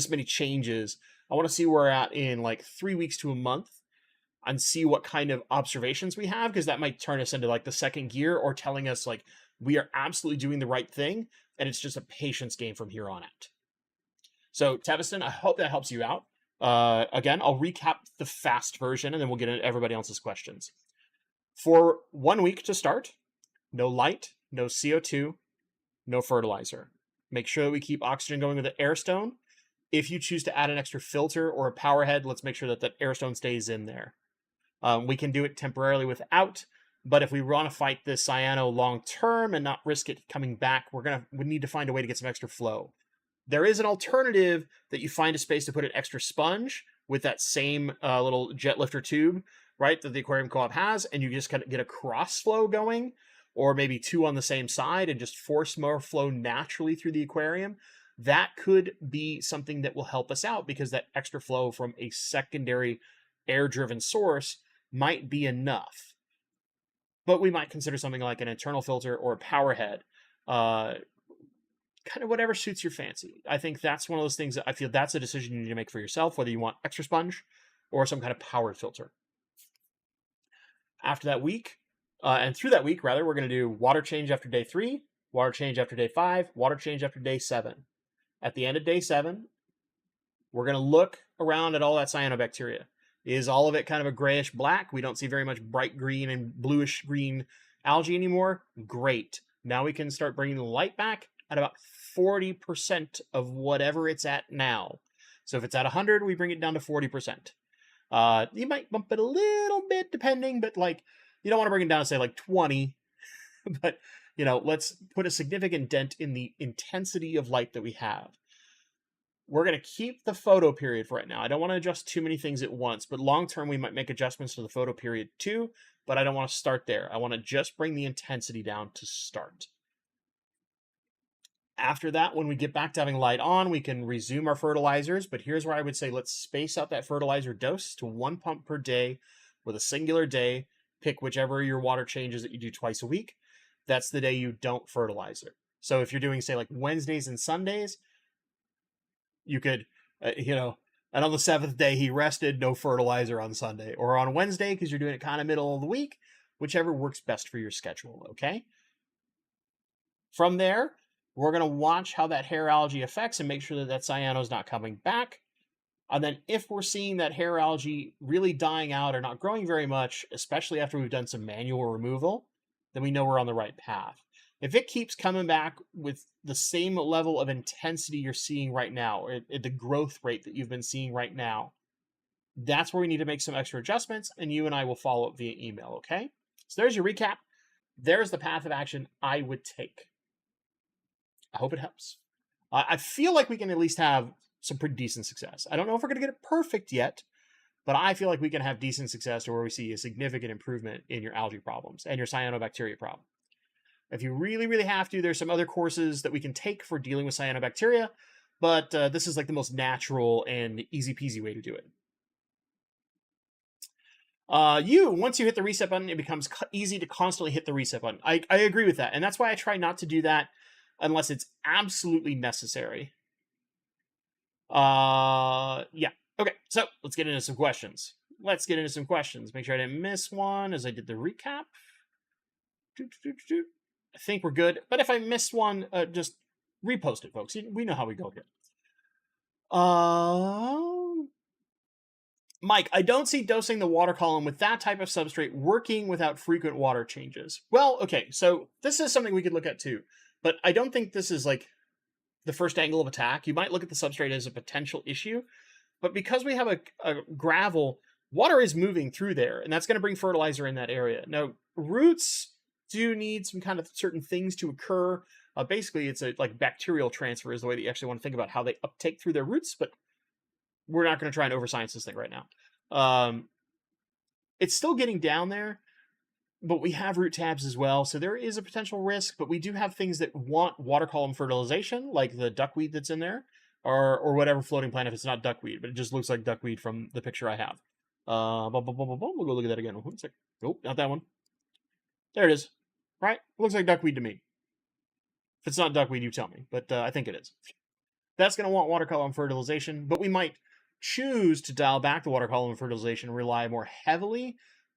many changes. I want to see where we're at in like 3 weeks to a month, and see what kind of observations we have, because that might turn us into like the second gear, or telling us like we are absolutely doing the right thing and it's just a patience game from here on out. So Tevston, I hope that helps you out. Again, I'll recap the fast version and then we'll get into everybody else's questions. For 1 week to start, no light, no CO2, no fertilizer. Make sure that we keep oxygen going with the air stone. If you choose to add an extra filter or a power head, let's make sure that that air stone stays in there. We can do it temporarily without, but if we want to fight this cyano long term and not risk it coming back, we need to find a way to get some extra flow. There is an alternative that you find a space to put an extra sponge with that same little jet lifter tube, right, that the aquarium co-op has, and you just kind of get a cross flow going, or maybe 2 on the same side, and just force more flow naturally through the aquarium. That could be something that will help us out, because that extra flow from a secondary air-driven source might be enough. But we might consider something like an internal filter or a power head, kind of whatever suits your fancy. I think that's one of those things that I feel that's a decision you need to make for yourself, whether you want extra sponge or some kind of powered filter. After that week, and through that week, rather, we're going to do water change after day 3, water change after day 5, water change after day 7. At the end of day 7, we're going to look around at all that cyanobacteria. Is all of it kind of a grayish black? We don't see very much bright green and bluish green algae anymore. Great. Now we can start bringing the light back at about 40% of whatever it's at now. So if it's at 100, we bring it down to 40%. You might bump it a little bit depending, but like, you don't want to bring it down to say like 20, but let's put a significant dent in the intensity of light that we have. We're going to keep the photo period for right now. I don't want to adjust too many things at once, but long term we might make adjustments to the photo period too, but I don't want to start there. I want to just bring the intensity down to start. After that, when we get back to having light on, we can resume our fertilizers, but here's where I would say let's space out that fertilizer dose to 1 pump per day with a singular day. Pick whichever your water changes that you do twice a week. That's the day you don't fertilizer. So if you're doing, say, like Wednesdays and Sundays, you could, and on the 7th day he rested, no fertilizer on Sunday, or on Wednesday, because you're doing it kind of middle of the week, whichever works best for your schedule, okay? From there, we're going to watch how that hair algae affects and make sure that cyano is not coming back. And then if we're seeing that hair algae really dying out or not growing very much, especially after we've done some manual removal, then we know we're on the right path. If it keeps coming back with the same level of intensity you're seeing right now, or the growth rate that you've been seeing right now, that's where we need to make some extra adjustments, and you and I will follow up via email, okay? So there's your recap. There's the path of action I would take. I hope it helps. I feel like we can at least have some pretty decent success. I don't know if we're going to get it perfect yet, but I feel like we can have decent success to where we see a significant improvement in your algae problems and your cyanobacteria problem. If you really, really have to, there's some other courses that we can take for dealing with cyanobacteria, but this is like the most natural and easy peasy way to do it. Once you hit the reset button, it becomes easy to constantly hit the reset button. I agree with that, and that's why I try not to do that unless it's absolutely necessary. Yeah. Okay, so let's get into some questions. Make sure I didn't miss one as I did the recap. I think we're good, but if I missed one, just repost it, folks. We know how we go here. Mike, I don't see dosing the water column with that type of substrate working without frequent water changes. Well, okay, so this is something we could look at too, but I don't think this is like the first angle of attack. You might look at the substrate as a potential issue, but because we have a gravel, water is moving through there, and that's going to bring fertilizer in that area. Now, roots do need some kind of certain things to occur. Basically, it's like bacterial transfer is the way that you actually want to think about how they uptake through their roots, but we're not going to try and overscience this thing right now. It's still getting down there, but we have root tabs as well, so there is a potential risk, but we do have things that want water column fertilization, like the duckweed that's in there, or whatever floating plant if it's not duckweed, but it just looks like duckweed from the picture I have. We'll go look at that again. One sec. Nope, not that one. There it is. Right? It looks like duckweed to me. If it's not duckweed, you tell me, but I think it is. That's going to want water column fertilization, but we might choose to dial back the water column fertilization and rely more heavily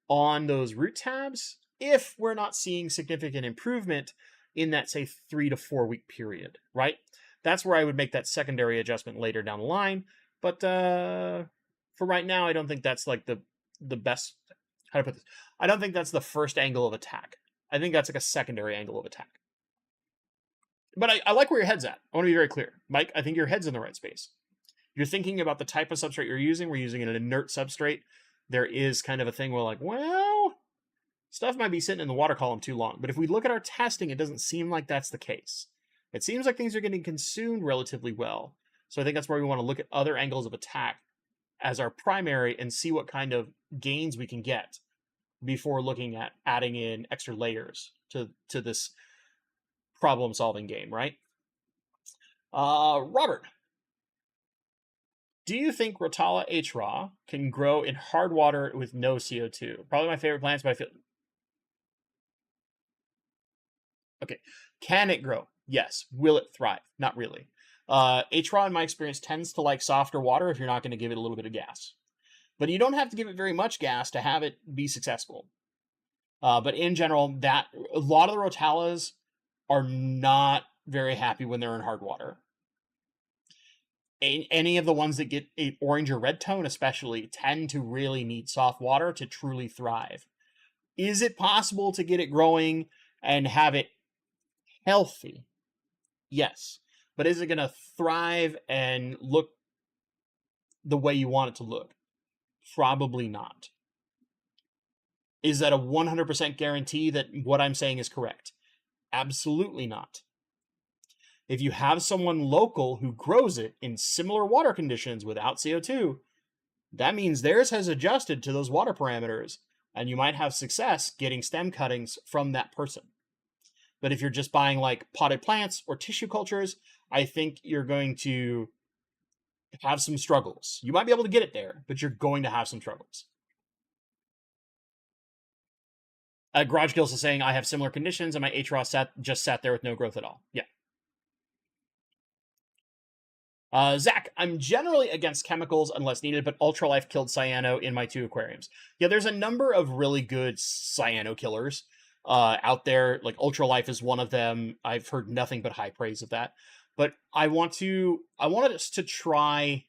on those root tabs if we're not seeing significant improvement in that, say, 3 to 4 week period, right? That's where I would make that secondary adjustment later down the line. But for right now, I don't think that's like the best, how to put this? I don't think that's the first angle of attack. I think that's like a secondary angle of attack. But I like where your head's at. I want to be very clear. Mike, I think your head's in the right space. You're thinking about the type of substrate you're using. We're using an inert substrate. There is kind of a thing where like, well, stuff might be sitting in the water column too long. But if we look at our testing, it doesn't seem like that's the case. It seems like things are getting consumed relatively well. So I think that's where we want to look at other angles of attack as our primary and see what kind of gains we can get before looking at adding in extra layers to this problem-solving game, right? Robert, do you think Rotala hRaw can grow in hard water with no CO2? Probably my favorite plants, but I feel... Okay. Can it grow? Yes. Will it thrive? Not really. hRaw, in my experience, tends to like softer water if you're not going to give it a little bit of gas. But you don't have to give it very much gas to have it be successful. But in general, a lot of the Rotalas are not very happy when they're in hard water. Any of the ones that get an orange or red tone especially tend to really need soft water to truly thrive. Is it possible to get it growing and have it healthy? Yes. But is it going to thrive and look the way you want it to look? Probably not. Is that a 100% guarantee that what I'm saying is correct? Absolutely not. If you have someone local who grows it in similar water conditions without CO2, that means theirs has adjusted to those water parameters, and you might have success getting stem cuttings from that person. But if you're just buying like potted plants or tissue cultures, I think you're going to have some struggles. You might be able to get it there, but you're going to have some struggles. Garage Gills is saying, I have similar conditions and my hRaw just sat there with no growth at all. Yeah. Zach, I'm generally against chemicals unless needed, but Ultralife killed cyano in my 2 aquariums. Yeah, there's a number of really good cyano killers out there. Like Ultralife is one of them. I've heard nothing but high praise of that. But I wanted us to try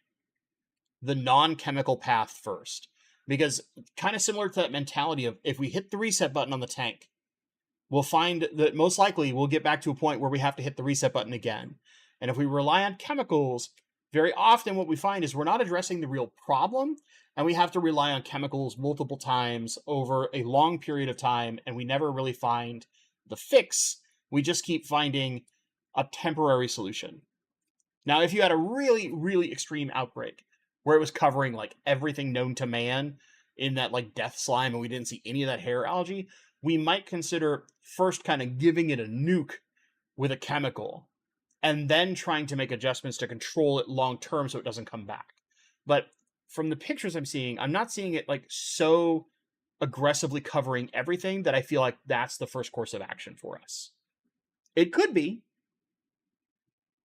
the non-chemical path first. Because kind of similar to that mentality of if we hit the reset button on the tank, we'll find that most likely we'll get back to a point where we have to hit the reset button again. And if we rely on chemicals, very often what we find is we're not addressing the real problem, and we have to rely on chemicals multiple times over a long period of time, and we never really find the fix. We just keep finding a temporary solution. Now, if you had a really, really extreme outbreak, where it was covering like everything known to man in that like death slime and we didn't see any of that hair algae, we might consider first kind of giving it a nuke with a chemical and then trying to make adjustments to control it long term so it doesn't come back. But from the pictures I'm seeing, I'm not seeing it like so aggressively covering everything that I feel like that's the first course of action for us. It could be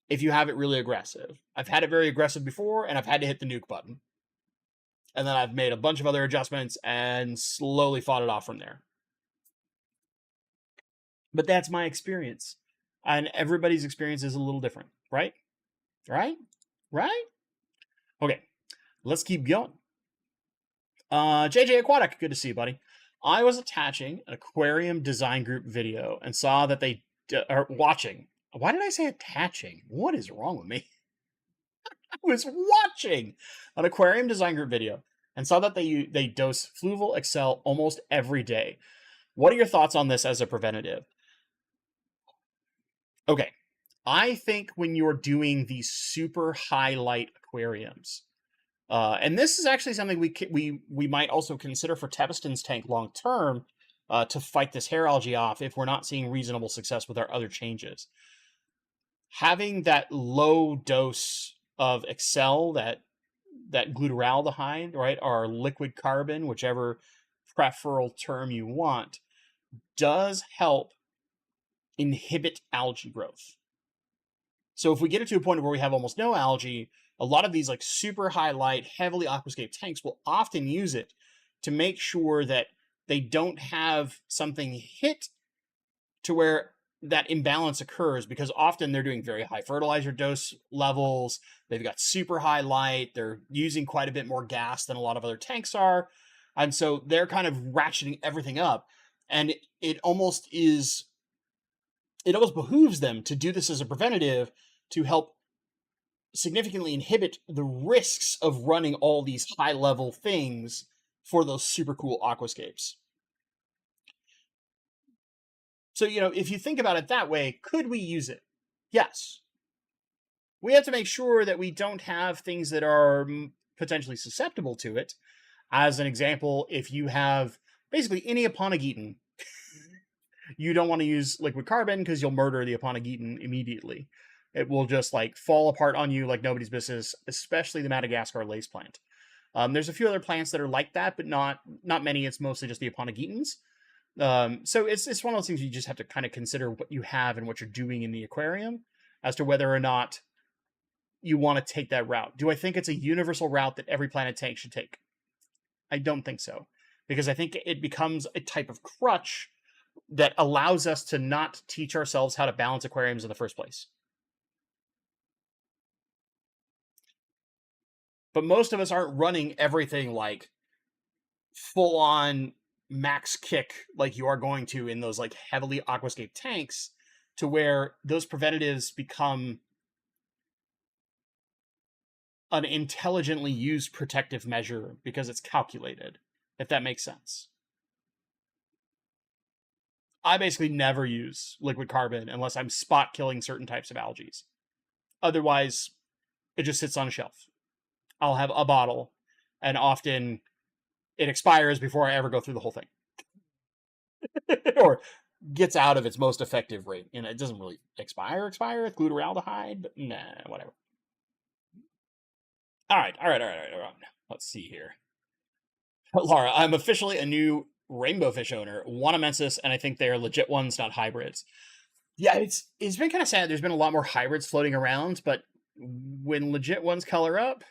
if you have it really aggressive. I've had it very aggressive before, and I've had to hit the nuke button. And then I've made a bunch of other adjustments and slowly fought it off from there. But that's my experience. And everybody's experience is a little different, right? Right? Right? Okay, let's keep going. JJ Aquatic, good to see you, buddy. I was attaching an aquarium design group video and saw that they are watching. Why did I say attaching? What is wrong with me? I was watching an aquarium design group video and saw that they dose Fluval Excel almost every day. What are your thoughts on this as a preventative? Okay, I think when you're doing these super highlight aquariums, and this is actually something we might also consider for Tevston's tank long term to fight this hair algae off if we're not seeing reasonable success with our other changes. Having that low dose of Excel, that glutaraldehyde, right, or liquid carbon, whichever preferable term you want, does help inhibit algae growth. So if we get it to a point where we have almost no algae, a lot of these like super high light, heavily aquascape tanks will often use it to make sure that they don't have something hit to where that imbalance occurs, because often they're doing very high fertilizer dose levels. They've got super high light. They're using quite a bit more gas than a lot of other tanks are. And so they're kind of ratcheting everything up. And it almost behooves them to do this as a preventative to help significantly inhibit the risks of running all these high level things for those super cool aquascapes. So, if you think about it that way, could we use it? Yes. We have to make sure that we don't have things that are potentially susceptible to it. As an example, if you have basically any Aponogeton, you don't want to use liquid carbon because you'll murder the Aponogeton immediately. It will just like fall apart on you like nobody's business, especially the Madagascar lace plant. There's a few other plants that are like that, but not many. It's mostly just the Aponogetons. So it's one of those things you just have to kind of consider what you have and what you're doing in the aquarium as to whether or not you want to take that route. Do I think it's a universal route that every planet tank should take? I don't think so, because I think it becomes a type of crutch that allows us to not teach ourselves how to balance aquariums in the first place. But most of us aren't running everything like full on max kick like you are going to in those like heavily aquascape tanks, to where those preventatives become an intelligently used protective measure because it's calculated, if that makes sense. I basically never use liquid carbon unless I'm spot killing certain types of algae. Otherwise, it just sits on a shelf. I'll have a bottle, and often it expires before I ever go through the whole thing. Or gets out of its most effective rate. It doesn't really expire with glutaraldehyde, but nah, whatever. All right. Let's see here. Laura, I'm officially a new rainbow fish owner, Wanamensis, and I think they are legit ones, not hybrids. Yeah, it's been kind of sad. There's been a lot more hybrids floating around, but when legit ones color up,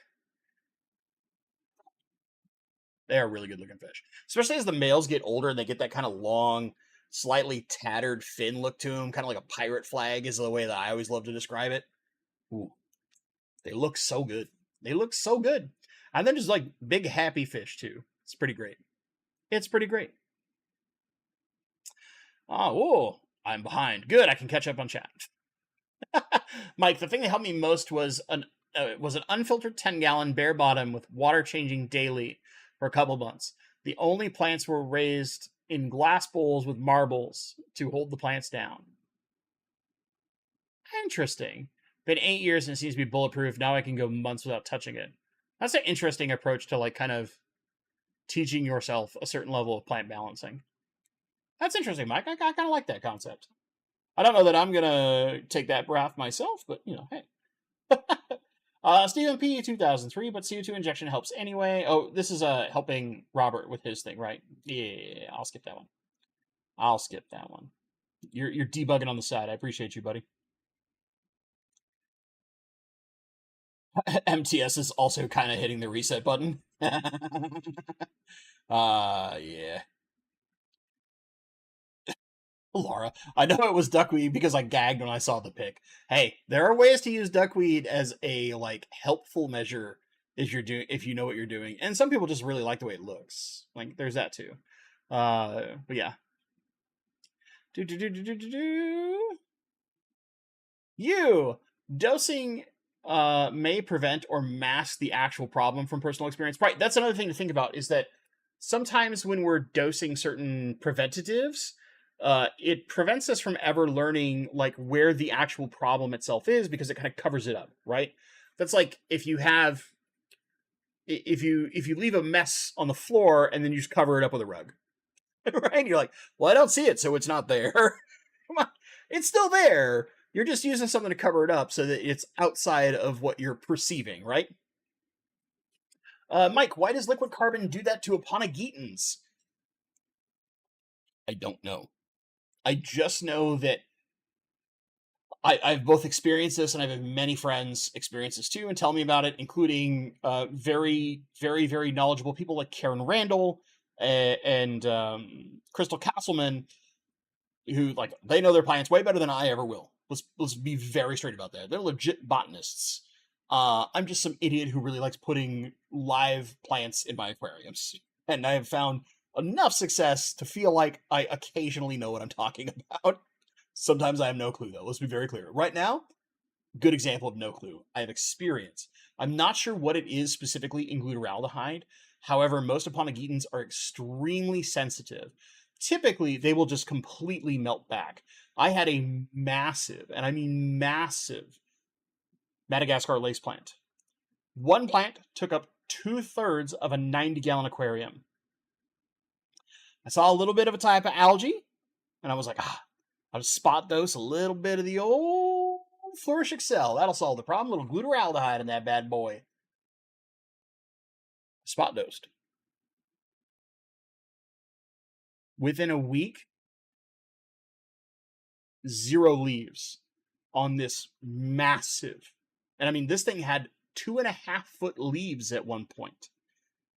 they are really good looking fish. Especially as the males get older and they get that kind of long, slightly tattered fin look to them, kind of like a pirate flag is the way that I always love to describe it. Ooh, they look so good. They look so good. And then just like big happy fish too. It's pretty great. It's pretty great. Oh, whoa, I'm behind. Good, I can catch up on chat. Mike, the thing that helped me most was an unfiltered 10-gallon bare bottom with water changing daily for a couple months. The only plants were raised in glass bowls with marbles to hold the plants down. Interesting. Been 8 years and it seems to be bulletproof. Now I can go months without touching it. That's an interesting approach to like kind of teaching yourself a certain level of plant balancing. That's interesting, Mike. I kind of like that concept. I don't know that I'm gonna take that path myself, but you know, hey. Stephen P. 2003, but CO2 injection helps anyway. Oh, this is helping Robert with his thing, right? Yeah, I'll skip that one. I'll skip that one. You're debugging on the side. I appreciate you, buddy. MTS is also kind of hitting the reset button. Yeah. Laura, I know it was duckweed because I gagged when I saw the pic. Hey, there are ways to use duckweed as a like helpful measure if you know what you're doing, and some people just really like the way it looks. Like there's that too. But yeah. You dosing may prevent or mask the actual problem from personal experience. Right. That's another thing to think about is that sometimes when we're dosing certain preventatives, it prevents us from ever learning like where the actual problem itself is because it kind of covers it up, right? That's like if you leave a mess on the floor and then you just cover it up with a rug, right? You're like, well, I don't see it, so it's not there. Come on, it's still there. You're just using something to cover it up so that it's outside of what you're perceiving, right? Mike, why does liquid carbon do that to Aponogetons? I don't know. I just know that I've both experienced this and I've had many friends experience this too and tell me about it, including very, very, very knowledgeable people like Karen Randall and Crystal Castleman, who like they know their plants way better than I ever will. Let's be very straight about that. They're legit botanists. I'm just some idiot who really likes putting live plants in my aquariums, and I have found enough success to feel like I occasionally know what I'm talking about. Sometimes I have no clue, though. Let's be very clear. Right now, good example of no clue. I have experience. I'm not sure what it is specifically in glutaraldehyde. However, most Aponogetons are extremely sensitive. Typically, they will just completely melt back. I had a massive, and I mean massive, Madagascar lace plant. One plant took up 2/3 of a 90-gallon aquarium. I saw a little bit of a type of algae, and I was like, I'll spot dose a little bit of the old Flourish Excel. That'll solve the problem. A little glutaraldehyde in that bad boy. Spot dosed. Within a week, 0 leaves on this massive. And I mean, this thing had 2.5-foot leaves at one point.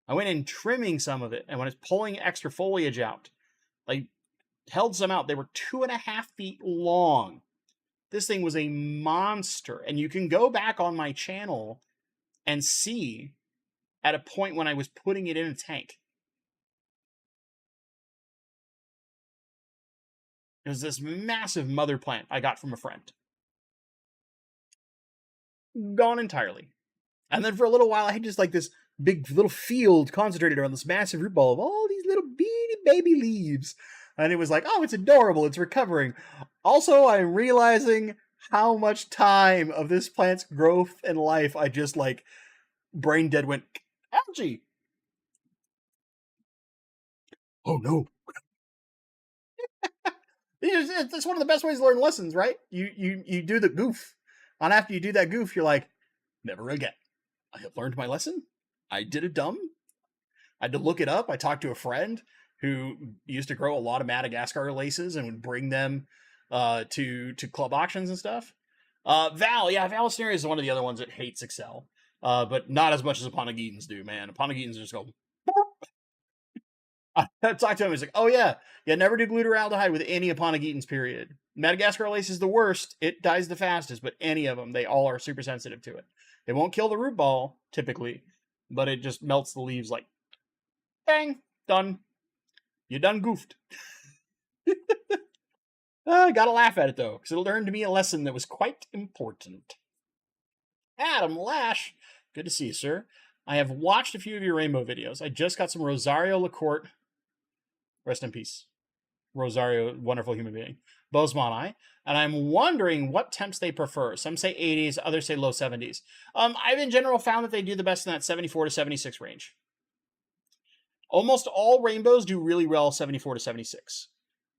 I went in trimming some of it, and when I was pulling extra foliage out, like held some out. They were 2.5 feet long. This thing was a monster. And you can go back on my channel and see at a point when I was putting it in a tank. It was this massive mother plant I got from a friend. Gone entirely. And then for a little while, I had just like this big little field concentrated around this massive root ball of all these little beady baby leaves. And it was like, oh, it's adorable. It's recovering. Also, I'm realizing how much time of this plant's growth and life I just like brain dead went, algae. Oh no. It's one of the best ways to learn lessons, right? You do the goof. And after you do that goof, you're like, never again. I have learned my lesson. I did a dumb. I had to look it up. I talked to a friend who used to grow a lot of Madagascar laces and would bring them to club auctions and stuff. Val Vallisneria is one of the other ones that hates Excel, but not as much as Aponogetons do, man. Aponogetons just go. I talked to him. He's like, "Oh yeah, never do glutaraldehyde with any Aponogetons. Period. Madagascar lace is the worst. It dies the fastest, but any of them, they all are super sensitive to it. It won't kill the root ball typically, but it just melts the leaves like, bang, done. You done goofed." I gotta laugh at it though, because it learned me a lesson that was quite important. Adam Lash, good to see you, sir. I have watched a few of your rainbow videos. I just got some Rosario LaCourte. Rest in peace. Rosario, wonderful human being, Bosemani, and I'm wondering what temps they prefer. Some say 80s, others say low 70s. I've in general found that they do the best in that 74 to 76 range. Almost all rainbows do really well 74 to 76.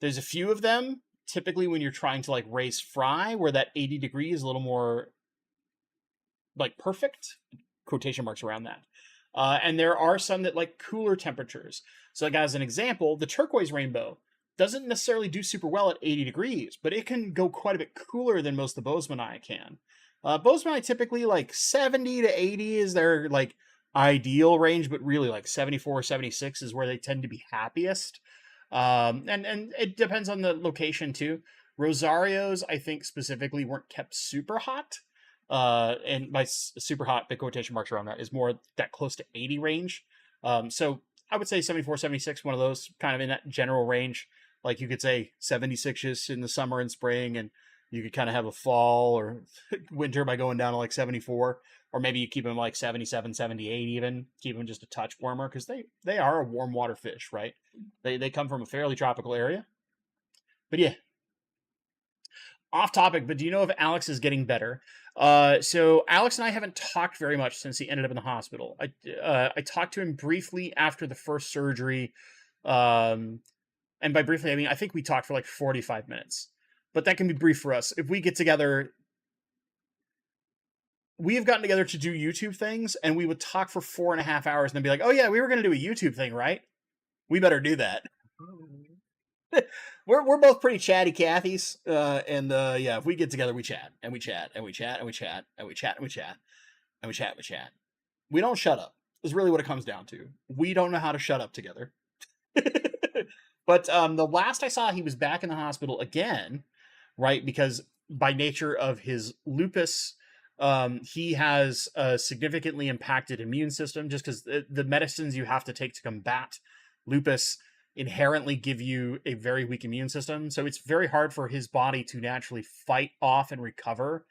There's a few of them, typically when you're trying to like raise fry, where that 80 degree is a little more like perfect, quotation marks around that. And there are some that like cooler temperatures. So like as an example, the turquoise rainbow doesn't necessarily do super well at 80 degrees, but it can go quite a bit cooler than most of the Bosemani can. Bosemani typically like 70 to 80 is their like ideal range, but really like 74, 76 is where they tend to be happiest. And it depends on the location too. Rosarios, I think specifically weren't kept super hot. And by super hot, big quotation marks around that, is more that close to 80 range. So I would say 74, 76, one of those kind of in that general range. Like you could say 76-ish in the summer and spring, and you could kind of have a fall or winter by going down to like 74, or maybe you keep them like 77, 78 even, keep them just a touch warmer, because they are a warm water fish, right? They come from a fairly tropical area. But yeah, off topic, but do you know if Alex is getting better? So Alex and I haven't talked very much since he ended up in the hospital. I talked to him briefly after the first surgery, and by briefly I mean I think we talked for like 45 minutes. But that can be brief for us. If we get together, we have gotten together to do YouTube things, and we would talk for 4.5 hours and then be like, "Oh yeah, we were going to do a YouTube thing, right? We better do that." we're both pretty chatty Cathys, and yeah, if we get together, we chat and we chat and we chat and we chat and we chat and we chat and we chat and we chat. We don't shut up. Is really what it comes down to. We don't know how to shut up together. But the last I saw, he was back in the hospital again, right? Because by nature of his lupus, he has a significantly impacted immune system, just because the medicines you have to take to combat lupus inherently give you a very weak immune system. So it's very hard for his body to naturally fight off and recover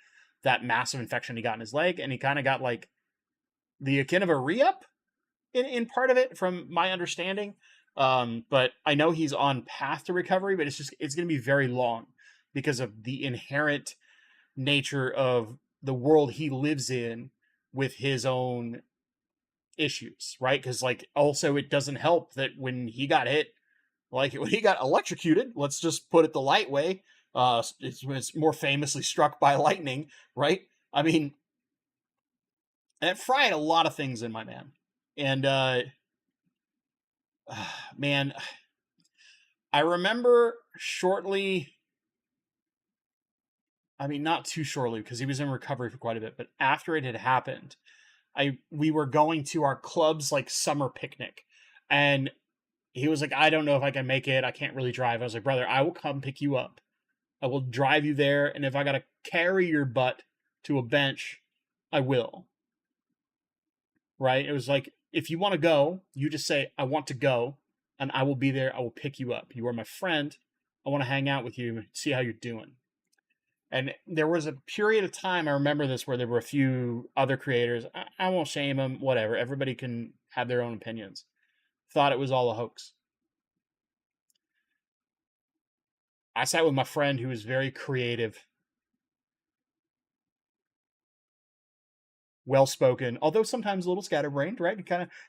that massive infection he got in his leg. And he kind of got like the akin of a re-up in part of it, from my understanding. But I know he's on path to recovery, but it's going to be very long because of the inherent nature of the world he lives in with his own issues, right? Because like also it doesn't help that when he got hit, like when he got electrocuted, let's just put it the light way, it's more famously struck by lightning, right? I mean, it fried a lot of things in my man. And man, I remember shortly, I mean not too shortly because he was in recovery for quite a bit, but after it had happened, we were going to our club's like summer picnic, and he was like, "I don't know if I can make it. I can't really drive." I was like, "Brother, I will come pick you up. I will drive you there, and if I gotta carry your butt to a bench, I will." Right? It was like, if you want to go, you just say, "I want to go," and I will be there. I will pick you up. You are my friend. I want to hang out with you and see how you're doing. And there was a period of time, I remember this, where there were a few other creators. I won't shame them, whatever. Everybody can have their own opinions. Thought it was all a hoax. I sat with my friend who was very creative, well-spoken, although sometimes a little scatterbrained, right?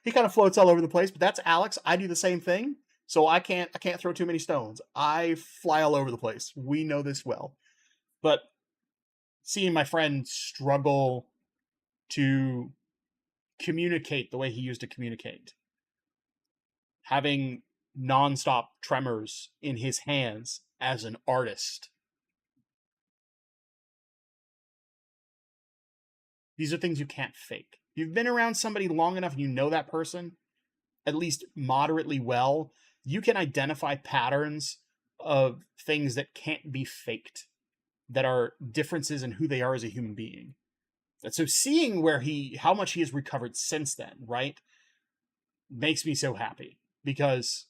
He kind of floats all over the place, but that's Alex. I do the same thing. So I can't throw too many stones. I fly all over the place. We know this well. But seeing my friend struggle to communicate the way he used to communicate, having nonstop tremors in his hands as an artist, these are things you can't fake. You've been around somebody long enough and you know that person at least moderately well, you can identify patterns of things that can't be faked, that are differences in who they are as a human being. And so seeing how much he has recovered since then, right, makes me so happy, because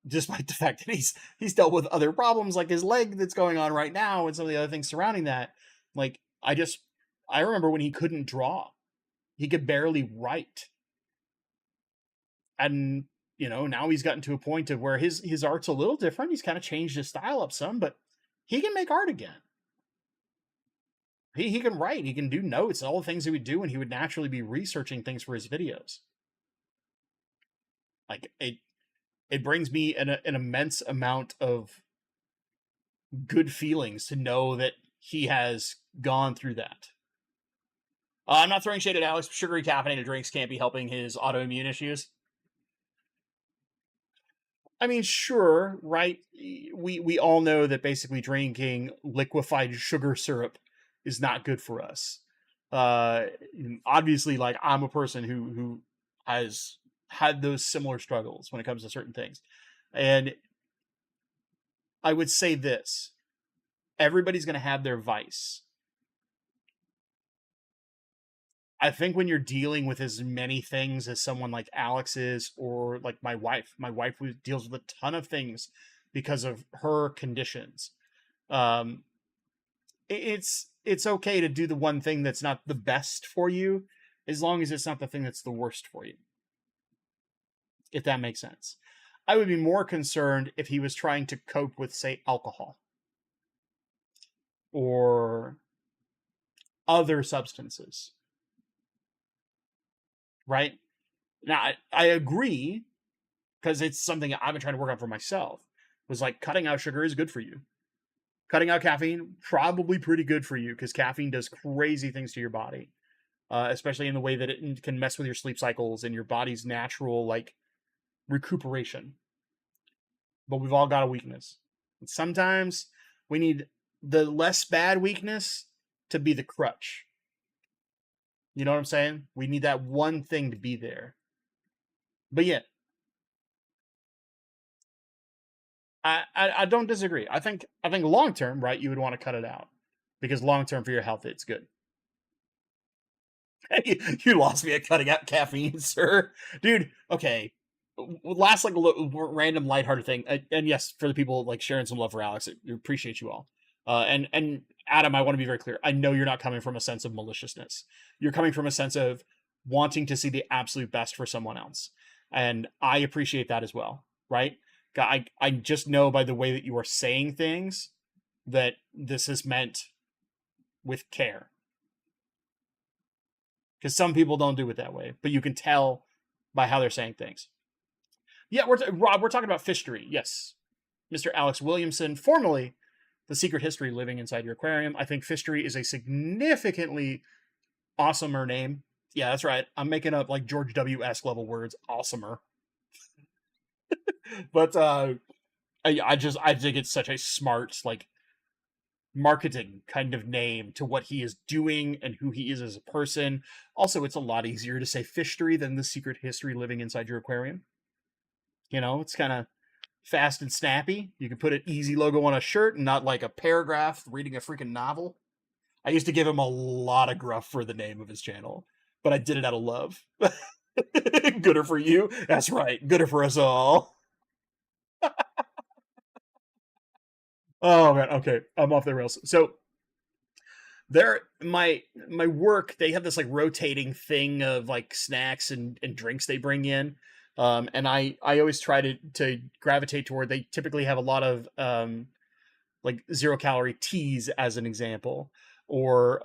despite the fact that he's dealt with other problems like his leg that's going on right now and some of the other things surrounding that, like I remember when he couldn't draw, he could barely write, and now he's gotten to a point of where his art's a little different. He's kind of changed his style up some, but he can make art again. He can write, he can do notes, all the things he would do, and he would naturally be researching things for his videos. Like it brings me an immense amount of good feelings to know that he has gone through that. I'm not throwing shade at Alex. Sugary caffeinated drinks can't be helping his autoimmune issues. I mean, sure, right? We all know that basically drinking liquefied sugar syrup is not good for us. Obviously, like, I'm a person who has had those similar struggles when it comes to certain things. And I would say this: everybody's going to have their vice. I think when you're dealing with as many things as someone like Alex is, or like my wife who deals with a ton of things because of her conditions, it's okay to do the one thing that's not the best for you, as long as it's not the thing that's the worst for you. If that makes sense. I would be more concerned if he was trying to cope with, say, alcohol or other substances. Right? Now, I agree, because it's something I've been trying to work on for myself, was like, cutting out sugar is good for you. Cutting out caffeine, probably pretty good for you, because caffeine does crazy things to your body, especially in the way that it can mess with your sleep cycles and your body's natural, like, recuperation. But we've all got a weakness. And sometimes we need the less bad weakness to be the crutch. You know what I'm saying? We need that one thing to be there. But yeah, I don't disagree. I think long term, right, you would want to cut it out, because long term for your health, it's good. You lost me at cutting out caffeine, sir. Dude, okay. Last, like, random lighthearted thing, and yes, for the people like sharing some love for Alex, I appreciate you all. And Adam, I want to be very clear. I know you're not coming from a sense of maliciousness. You're coming from a sense of wanting to see the absolute best for someone else. And I appreciate that as well, right? I just know by the way that you are saying things that this is meant with care. Because some people don't do it that way, but you can tell by how they're saying things. Yeah, Rob, we're talking about Fishery. Yes. Mr. Alex Williamson, formerly The Secret History Living Inside Your Aquarium. I think Fishery is a significantly awesomer name. Yeah, that's right. I'm making up like George W.-esque level words. Awesomer. But I think it's such a smart, like, marketing kind of name to what he is doing and who he is as a person. Also, it's a lot easier to say Fishery than The Secret History Living Inside Your Aquarium. It's kind of fast and snappy. You can put an easy logo on a shirt and not like a paragraph reading a freaking novel. I used to give him a lot of gruff for the name of his channel, but I did it out of love. Gooder for you. That's right. Gooder for us all. Oh man. Okay. I'm off the rails. So my work, they have this like rotating thing of like snacks and drinks they bring in. And I always try to gravitate toward, they typically have a lot of like 0-calorie teas as an example, or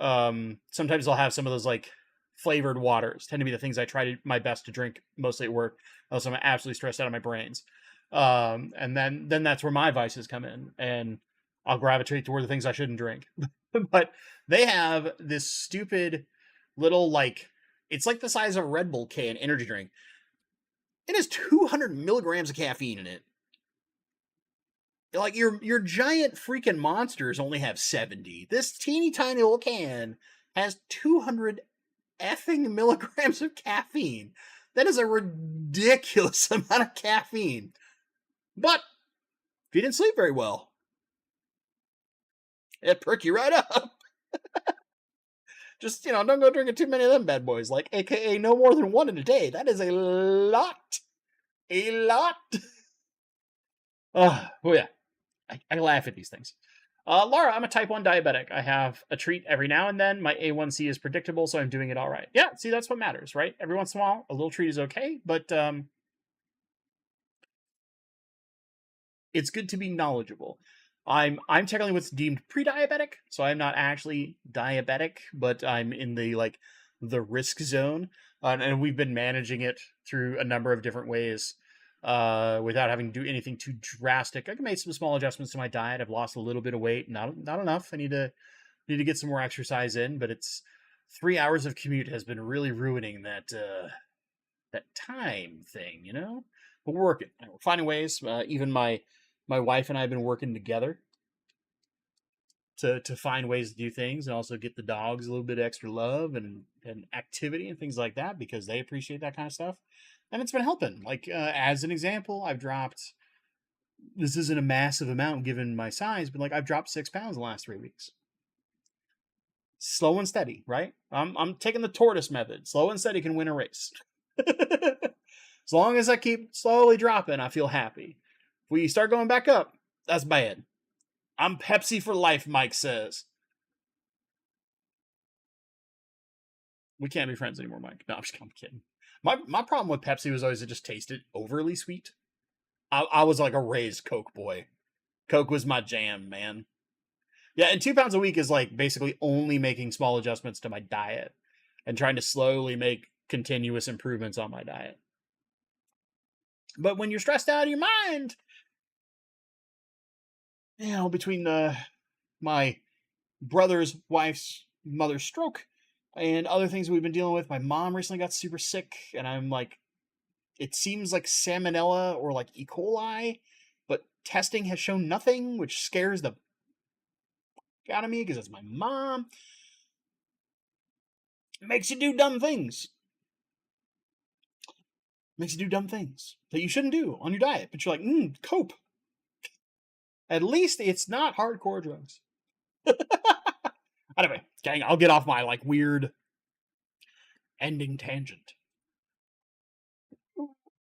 sometimes they'll have some of those like flavored waters. Tend to be the things I try my best to drink mostly at work. Else I'm absolutely stressed out of my brains. And then that's where my vices come in, and I'll gravitate toward the things I shouldn't drink. But they have this stupid little, like, it's like the size of a Red Bull can energy drink. It has 200 milligrams of caffeine in it. Like, your giant freaking monsters only have 70. This teeny tiny little can has 200 effing milligrams of caffeine. That is a ridiculous amount of caffeine. But if you didn't sleep very well, it'd perk you right up. Just, don't go drinking too many of them bad boys. Like, AKA no more than one in a day. That is a lot. A lot. Oh yeah. I laugh at these things. Laura, I'm a type 1 diabetic. I have a treat every now and then. My A1C is predictable, so I'm doing it all right. Yeah, see, that's what matters, right? Every once in a while, a little treat is okay, but it's good to be knowledgeable. I'm technically what's deemed pre-diabetic, so I'm not actually diabetic, but I'm in the like the risk zone, and we've been managing it through a number of different ways, without having to do anything too drastic. I've made some small adjustments to my diet. I've lost a little bit of weight, not enough. I need to get some more exercise in, but it's 3 hours of commute has been really ruining that time thing, you know. But we're working. We're finding ways. Even my wife and I have been working together to find ways to do things, and also get the dogs a little bit extra love and activity and things like that, because they appreciate that kind of stuff, and it's been helping. Like, as an example, I've dropped. This isn't a massive amount given my size, but like I've dropped 6 pounds in the last 3 weeks. Slow and steady, right? I'm taking the tortoise method. Slow and steady can win a race. As long as I keep slowly dropping, I feel happy. If we start going back up, that's bad. I'm Pepsi for life, Mike says. We can't be friends anymore, Mike. No, I'm kidding. My problem with Pepsi was always it just tasted overly sweet. I was like a raised Coke boy. Coke was my jam, man. Yeah, and 2 pounds a week is like basically only making small adjustments to my diet and trying to slowly make continuous improvements on my diet. But when you're stressed out of your mind, you know, between my brother's wife's mother's stroke and other things we've been dealing with, my mom recently got super sick, and I'm like, it seems like salmonella or like E. coli, but testing has shown nothing, which scares the out of me because it's my mom. It makes you do dumb things. Makes you do dumb things that you shouldn't do on your diet, but you're like, cope. At least it's not hardcore drugs. Anyway, gang, I'll get off my like weird ending tangent.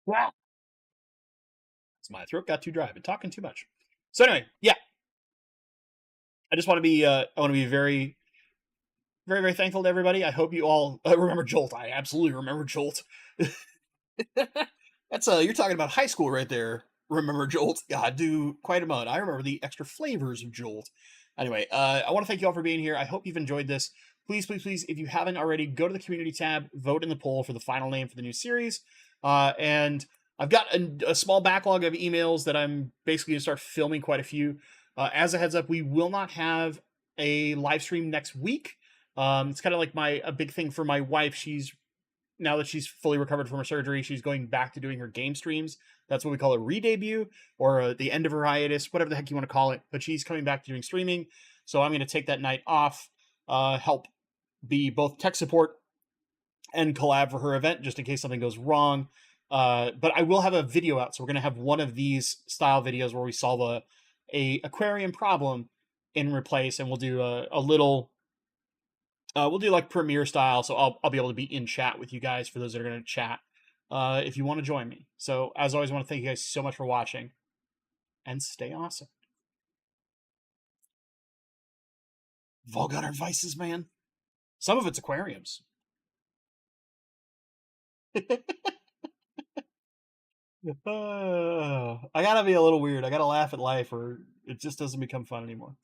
Wow. My throat got too dry. I've been talking too much. So anyway, yeah. I just want to be very, very, very thankful to everybody. I hope you all remember Jolt. I absolutely remember Jolt. That's you're talking about high school right there. Remember Jolt? Yeah, I do quite a amount. I remember the extra flavors of Jolt. Anyway, I want to thank you all for being here. I hope you've enjoyed this. Please, please, please, if you haven't already, go to the community tab, vote in the poll for the final name for the new series. And I've got a small backlog of emails that I'm basically going to start filming quite a few. As a heads up, we will not have a live stream next week. It's kind of like a big thing for my wife. Now that she's fully recovered from her surgery, she's going back to doing her game streams. That's what we call a re-debut, or the end of her hiatus, whatever the heck you want to call it. But she's coming back to doing streaming, so I'm going to take that night off, help be both tech support and collab for her event, just in case something goes wrong. But I will have a video out, so we're going to have one of these style videos where we solve a aquarium problem in Replace, and we'll do a little. We'll do like Premiere style, so I'll be able to be in chat with you guys for those that are going to chat if you want to join me. So as always, I want to thank you guys so much for watching, and stay awesome. We've all got our vices, man. Some of it's aquariums. I gotta be a little weird. I gotta laugh at life, or it just doesn't become fun anymore.